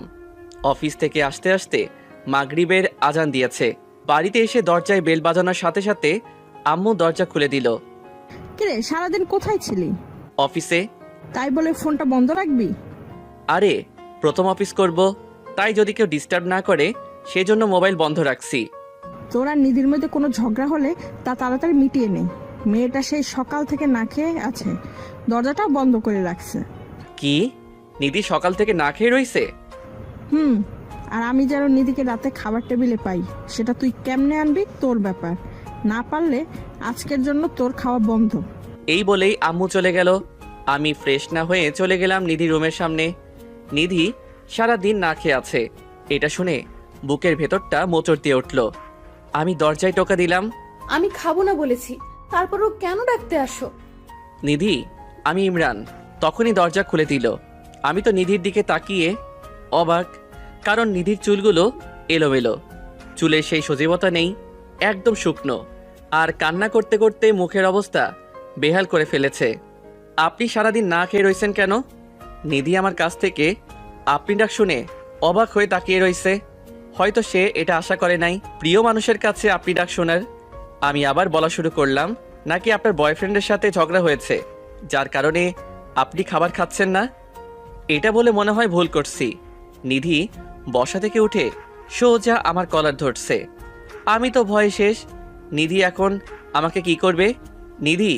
অফিস থেকে আসতে আসতে মাগরিবের আজান দিয়েছে। বাড়িতে এসে দরজায় বেল বাজানোর সাথে সাথে আম্মু দরজা খুলে দিল। কিরে, সারাদিন কোথায় ছিলি? অফিসে। তাই বলে ফোনটা বন্ধ রাখবি? আরে প্রথম অফিস করব, তাই যদি কেউ ডিস্টার্ব না করে সেজন্য মোবাইল বন্ধ রাখছি। তোর আর নিধির মধ্যে কোনো ঝগড়া হলে তা তাড়াতাড়ি মিটিয়ে নে। মেয়েটা সেই সকাল থেকে না খেয়ে আছে, দরজাটা বন্ধ করে রাখছে। কি, নিধি সকাল থেকে না খেয়ে রইছে? হুম, আর আমি যেন নিধিকে রাতে খাবার টেবিলে পাই, সেটা তুই কেমনে আনবি তোর ব্যাপার। না পারলে আজকের জন্য তোর খাওয়া বন্ধ। এই বলেই আম্মু চলে গেল। আমি ফ্রেশ না হয়ে চলে গেলাম নিধি রুমের সামনে। নিধি সারা দিন না খেয়ে আছে। এটা শুনে বুকের ভেতরটা মোচড় দিয়ে উঠল। আমি দরজায় টোকা দিলাম। আমি খাবো না বলেছি, তারপরও কেন ডাকতে আসো? নিধি, আমি ইমরান। তখনই দরজা খুলে দিল। আমি তো নিধির দিকে তাকিয়ে অবাক, কারণ নিধির চুলগুলো এলোমেলো, চুলের সেই সজীবতা নেই, একদম শুকনো, আর কান্না করতে করতে মুখের অবস্থা বেহাল করে ফেলেছে। আপনি সারাদিন না খেয়ে রয়েছেন কেন? নিধি আমার কাছ থেকে আপনি ডাক শুনে অবাক হয়ে তাকিয়ে রয়েছে। হয়তো সে এটা আশা করে নাই প্রিয় মানুষের কাছে আপনি ডাক শোনার। আমি আবার বলা শুরু করলাম, নাকি আপনার বয়ফ্রেন্ডের সাথে ঝগড়া হয়েছে যার কারণে আপনি খাবার খাচ্ছেন না? এটা বলে মনে হয় ভুল করছি। নিধি বসা থেকে উঠে সোজা আমার কলার ধরছে। আমি তো ভয়ে শেষ। নিধি এখন আমাকে কি করবে? নিধি,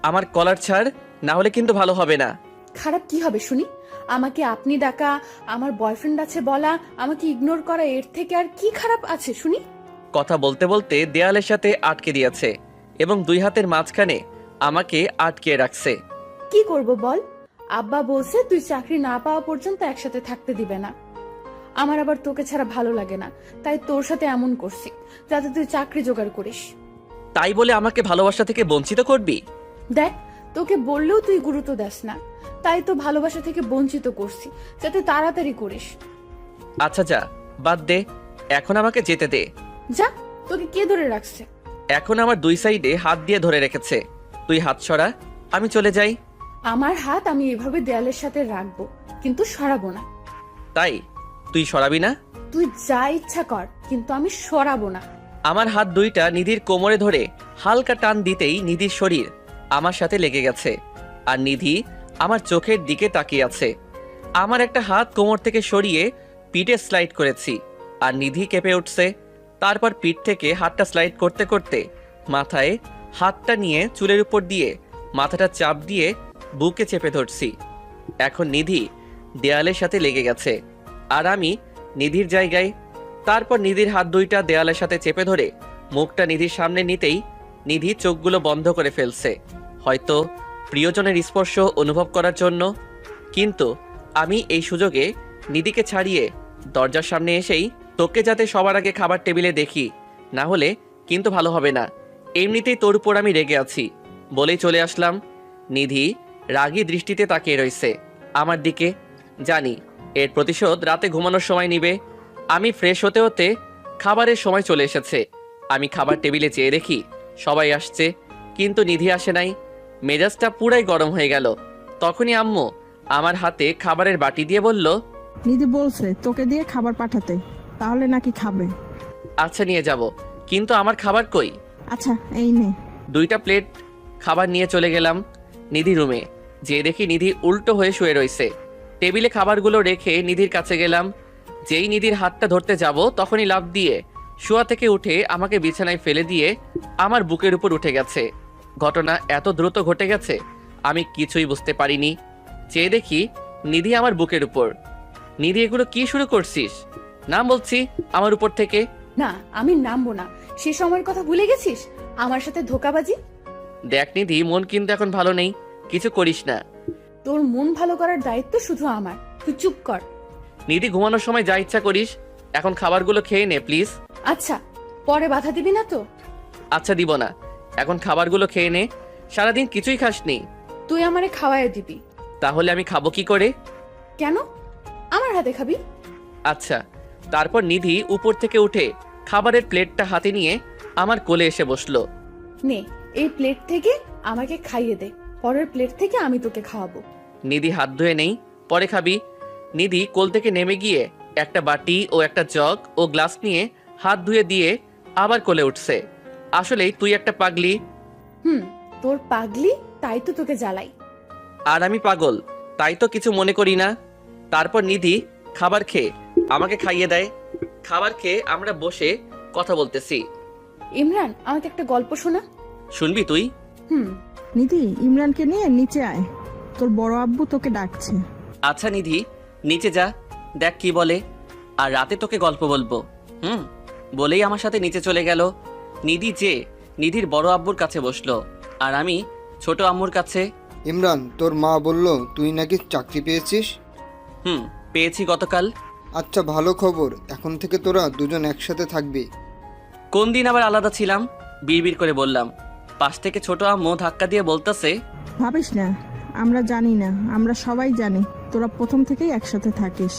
আমার কলার ছাড়, না হলে কিন্তু ভালো হবে না। খারাপ কি হবে শুনি? আমাকে আপনি ডাকা, আমার বয়ফ্রেন্ড আছে বলা, আমাকে ইগনোর করা, এর থেকে আর কি খারাপ আছে শুনি? কথা বলতে বলতে দেয়ালের সাথে আটকে দিয়েছে এবং দুই হাতের মাঝখানে আমাকে আটকে রাখছে। কি করব বল? আব্বা বলছে তুই চাকরি না পাওয়া পর্যন্ত একসাথে থাকতে দিবে না। আমার আবার তোকে ছাড়া ভালো লাগে না, তাই তোর সাথে এমন করছি যাতে তুই চাকরি জোগাড় করিস। তাই বলে আমাকে ভালোবাসা থেকে বঞ্চিত করবি? দেখ, তোকে বললেও তুই গুরুত্ব দাস না, তাই তো ভালোবাসা থেকে বঞ্চিত করছি যাতে তাড়াতাড়ি করিস। আচ্ছা যা, বাদ দে, এখন আমাকে যেতে দে। যা, তোকে কে ধরে রাখছে? এখন আমার দুই সাইডে হাত দিয়ে ধরে রেখেছে। তুই হাত সরা, আমি চলে যাই। আমার হাত আমি এভাবে দেয়ালের সাথে রাখবো, কিন্তু সরাবো না। তাই তুই সরাবি না? তুই যা ইচ্ছা কর, কিন্তু আমি সরাবো না। আমার হাত দুইটা নিধির কোমরে ধরে হালকা টান দিতেই নিধির শরীর আমার সাথে লেগে গেছে, আর নিধি আমার চোখের দিকে তাকিয়ে আছে। আমার একটা হাত কোমর থেকে সরিয়ে পিঠে স্লাইড করেছি, আর নিধি কেঁপে উঠছে। তারপর পিঠ থেকে হাতটা স্লাইড করতে করতে মাথায় হাতটা নিয়ে চুলের উপর দিয়ে মাথাটা চাপ দিয়ে বুকে চেপে ধরছি। এখন নিধি দেয়ালের সাথে লেগে গেছে, আর আমি নিধির জায়গায়। তারপর নিধির হাত দুইটা দেয়ালের সাথে চেপে ধরে মুখটা নিধির সামনে নিতেই নিধি চোখগুলো বন্ধ করে ফেলছে, হয়তো প্রিয়জনের স্পর্শ অনুভব করার জন্য। কিন্তু আমি এই সুযোগে নিধিকে ছাড়িয়ে দরজার সামনে এসেই, তোকে যাতে সবার আগে খাবার টেবিলে দেখি, না হলে কিন্তু ভালো হবে না, এমনিতেই তোর উপর আমি রেগে আছি বলেই চলে আসলাম। নিধি রাগী দৃষ্টিতে তাকিয়ে রয়েছে আমার দিকে। জানি এর প্রতিশোধ রাতে ঘুমানোর সময় নিবে। আমি ফ্রেশ হতে হতে খাবারের সময় চলে এসেছে। আমি খাবার টেবিলে চেয়ে দেখি সবাই আসছে, কিন্তু নিধি আসে নাই। মেজাজটা পুরাই গরম হয়ে গেল। তখনই আম্মু আমার হাতে খাবারের বাটি দিয়ে বলল, নিধি বলছে তোকে দিয়ে খাবার পাঠাতে, তাহলে নাকি খাবে। আচ্ছা নিয়ে যাব, কিন্তু আমার খাবার কই? আচ্ছা এই নে। দুইটা প্লেট খাবার নিয়ে চলে গেলাম নিধি রুমে। যেয়ে দেখি নিধি উল্টো হয়ে শুয়ে রয়েছে। টেবিলে খাবারগুলো রেখে নিধির কাছে গেলাম। যেই নিধির হাতটা ধরতে যাব, তখনই লাফ দিয়ে শোয়া থেকে উঠে আমাকে বিছানায় ফেলে দিয়ে আমার বুকের উপর উঠে গেছে। ঘটনা এত দ্রুত ঘটে গেছে আমি কিছুই বুঝতে পারিনি। চেয়ে দেখি নিধি আমার বুকের উপর। নিধি, এগুলো কি শুরু করছিস? নাম বলছি আমার উপর থেকে। না, আমি নামবো না। সে সময়ের কথা ভুলে গেছিস? আমার সাথে ধোকাবাজি। দেখ নিধি, মন কিন্তু এখন ভালো নেই, কিছু করিস না। তোর মন ভালো করার দায়িত্ব শুধু আমার, তুই চুপ কর। নিধি, ঘুমানোর সময় যা ইচ্ছা করিস, এখন খাবারগুলো খেয়ে নে প্লিজ। আচ্ছা, পরে বাধা দিবি না তো? আচ্ছা দিব না, এখন খাবারগুলো খেয়ে নে। সারাদিন কিছুই খাসনি। তুই আমারে খাওয়ায় দিবি। তাহলে আমি খাবো কি করে? কেন? আমার হাতে খাবি? আচ্ছা। তারপর নিধি উপর থেকে উঠে খাবারের প্লেটটা হাতে নিয়ে আমার কোলে এসে বসলো। নে, এই প্লেট থেকে আমাকে খাইয়ে দে, পরের প্লেট থেকে আমি তোকে খাওয়াবো। নিধি, হাত ধুয়ে নেই, পরে খাবি। নিধি কোল থেকে নেমে গিয়ে একটা বাটি ও একটা জগ ও গ্লাস নিয়ে হাত ধুয়ে দিয়ে আবার কোলে উঠছে। আসলেই তুই একটা পাগলি। তোর পাগলি, তাই তো তোকে জ্বালাই। আর আমি পাগল, তাই তো কিছু মনে করি না। তারপর নিধি খাবার খেয়ে আমাকে খাইয়ে দেয়। খাবার খেয়ে আমরা বসে কথা বলতেছি। ইমরান, আমাকে একটা গল্প শোনা। শুনবি তুই? হুম। নিধি, ইমরানকে নিয়ে নিচে আয়, তোর বড় আব্বু তোকে ডাকছে। আচ্ছা নিধি, নিচে যা, দেখ কি বলে, আর রাতে তোকে গল্প বলবো। বলেই আমার সাথে নিচে চলে গেল। নিধির বড় আব্বুর কাছে বসলো, আর আমি ছোট আম্মুর কাছে। ইমরান, তোর মা বলল তুই নাকি চাকরি পেয়েছিস। পেয়েছি গতকাল। আচ্ছা, ভালো খবর। এখন থেকে তোরা দুজন একসাথে থাকবি। কোন দিন আবার আলাদা ছিলাম, বিড়বিড় করে বললাম। পাশ থেকে ছোট আম্মু ধাক্কা দিয়ে বলতেছে, ভাবিস না, আমরা জানি না, আমরা সবাই জানি তোরা প্রথম থেকেই একসাথে থাকিস।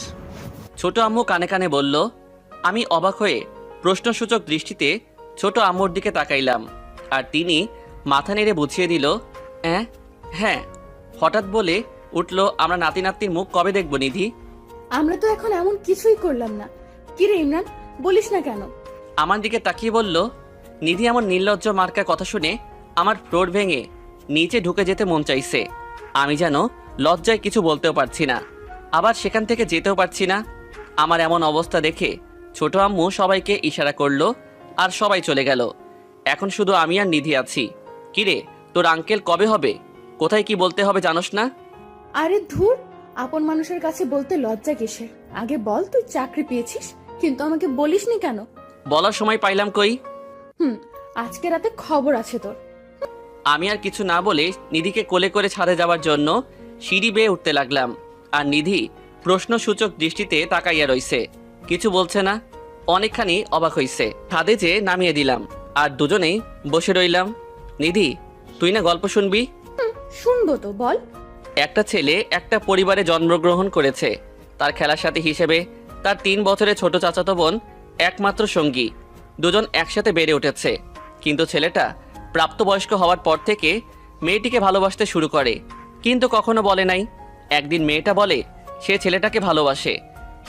ছোট আম্মু কানে কানে বলল। আমি অবাক হয়ে প্রশ্নসূচক দৃষ্টিতে ছোট আম্মুর দিকে তাকাইলাম, আর তিনি মাথা নেড়ে বুঝিয়ে দিল, হ্যাঁ। হঠাৎ বলে উঠল, আমরা নাতি নাতনির মুখ কবে দেখব নিধি? আমরা তো এখন এমন কিছুই করলাম না। কি রে ইমরান, বলিস না কেন? আমার দিকে তাকিয়ে বলল। নিধি আমার নির্লজ্জ মার্কা কথা শুনে আমার ফ্লোর ভেঙে নিচে ঢুকে যেতে মন চাইছে। আমি যেন লজ্জায় কিছু বলতেও পারছি না, আবার সেখান থেকে যেতেও পারছি না। আমার এমন অবস্থা দেখে ছোট আম্মু সবাইকে ইশারা করলো, আর সবাই চলে গেল। এখন শুধু আমি আর নিধি আছি। কিরে, তোর আঙ্কেল কবে হবে? কোথায় কি বলতে হবে জানোস না? আরে ধুর, আপন মানুষের কাছে বলতে লজ্জা কিসের? আগে বল তুই চাকরি পেয়েছিস, কিন্তু আমাকে বলিসনি কেন? বলার সময় পাইলাম কই? আজকে রাতে খবর আছে তোর। আমি আর কিছু না বলে নিধিকে কোলে করে ছাদে যাওয়ার জন্য সিঁড়ি বেয়ে উঠতে লাগলাম, আর নিধি প্রশ্নসূচক দৃষ্টিতে তাকাইয়া রইছে, কিছু বলছে না। অনেকখানি অবাক হইছে। ছাদে যে নামিয়ে দিলাম, আর দুজনেই বসে রইলাম। নিধি, তুই না গল্প শুনবি? শুনবো তো, বল। একটা ছেলে একটা পরিবারে জন্মগ্রহণ করেছে। তার খেলার সাথী হিসেবে তার 3 বছরের ছোট চাচাতো বোন একমাত্র সঙ্গী। দুজন একসাথে বেড়ে উঠেছে, কিন্তু ছেলেটা প্রাপ্তবয়স্ক হওয়ার পর থেকে মেয়েটিকে ভালোবাসতে শুরু করে, কিন্তু কখনো বলে নাই। একদিন মেয়েটা বলে সে ছেলেটাকে ভালোবাসে।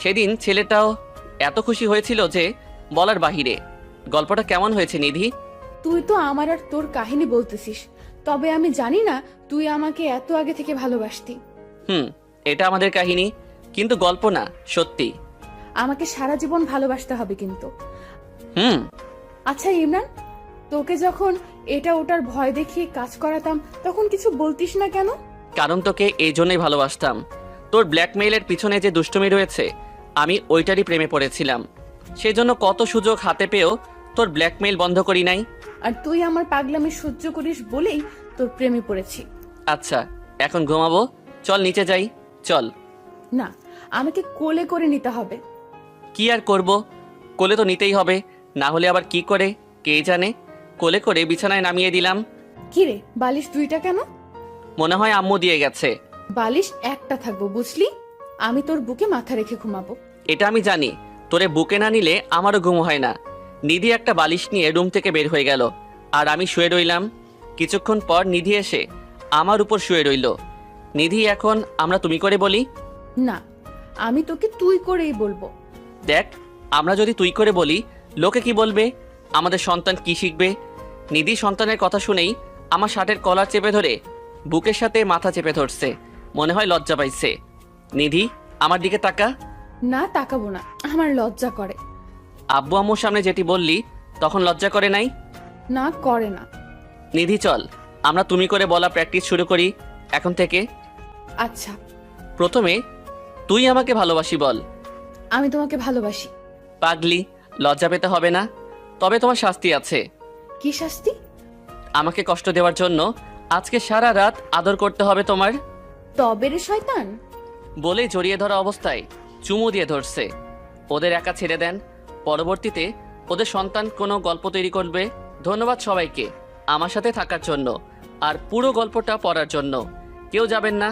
সেদিন ছেলেটাও এত খুশি হয়েছিল যে বলার বাহিরে। গল্পটা কেমন হয়েছে নিধি? তুই তো আমার আর তোর কাহিনী বলতেছিস, তবে আমি জানি না তুই আমাকে এত আগে থেকে ভালোবাসতি। এটা আমাদের কাহিনী, কিন্তু গল্প না, সত্যি। আমাকে সারা জীবন ভালোবাসতে হবে কিন্তু। হুম আচ্ছা ইমরান, তোকে যখন এটা ওটার ভয় দেখিয়ে কাজ করাতাম তখন কিছু বলতিস না কেন? কারণ তোকে এই জন্যই ভালোবাসতাম। তোর ব্ল্যাকমেইলের পিছনে যে দুষ্টুমি রয়েছে, আমি ওইটারই প্রেমে পড়েছিলাম। সেজন্য কত সুযোগ হাতে পেয়েও তোর ব্ল্যাকমেইল বন্ধ করি নাই। আর তুই আমার পাগলামি সহ্য করিস বলেই তোর প্রেমে পড়েছি। আচ্ছা, এখন ঘুমাবো, চল নিচে যাই, চল। না, আমাকে কোলে করে নিতে হবে। কি আর করব, কোলে তো নিতেই হবে, না হলে আবার কি করে কে জানে। কোলে করে বিছানায় নামিয়ে দিলাম। কিরে, বালিশ 2টা কেন? মনে হয় আম্মু দিয়ে গেছে। বালিশ একটা থাকবো, বুঝলি? আমি তোর বুকে মাথা রেখে ঘুমাবো। এটা আমি জানি, তোরে বুকে না নিলে আমারও ঘুম হয় না। নিধি একটা বালিশ নিয়ে রুম থেকে বের হয়ে গেল, আর আমি শুয়ে রইলাম। কিছুক্ষণ পর নিধি এসে আমার উপর শুয়ে রইল। নিধি, এখন আমরা তুমি করে বলি? না, আমি তোকে তুই করেই বলবো। দেখ, আমরা যদি তুই করে বলি, লোকে কি বলবে? আমাদের সন্তান কি শিখবে? নিধি সন্তানের কথা শুনেই আমার শার্টের কলার চেপে ধরে বুকের সাথে মাথা চেপে ধরছে, মনে হয় লজ্জা পাইছে। নিধি, আমার দিকে তাকা। না, তাকাবো না, আমার লজ্জা করে। আব্বু আম্মুর সামনে যেটি বললি তখন লজ্জা করে নাই? না, করে না। নিধি, চল আমরা তুমি করে বলা প্র্যাকটিস শুরু করি এখন থেকে। আচ্ছা, প্রথমে তুই আমাকে ভালোবাসি বল। আমি তোমাকে ভালোবাসি। পাগলি, লজ্জা পেতে হবে না, তবে তোমার শাস্তি আছে। কি শাস্তি? আমাকে কষ্ট দেওয়ার জন্য আজকে সারা রাত আদর করতে হবে তোমার। তবে রে শয়তান। বলে জড়িয়ে ধরা অবস্থায় চুমু দিয়ে ধরছে। ওদের একা ছেড়ে দেন, পরবর্তীতে ওদের সন্তান কোনো গল্প তৈরি করবে। ধন্যবাদ সবাইকে আমার সাথে থাকার জন্য আর পুরো গল্পটা পড়ার জন্য। কেউ যাবেন না,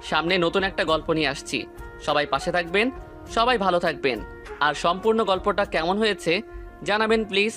সামনে নতুন একটা গল্প নিয়ে আসছি। সবাই পাশে থাকবেন, সবাই ভালো থাকবেন, আর সম্পূর্ণ গল্পটা কেমন হয়েছে জানাবেন প্লিজ।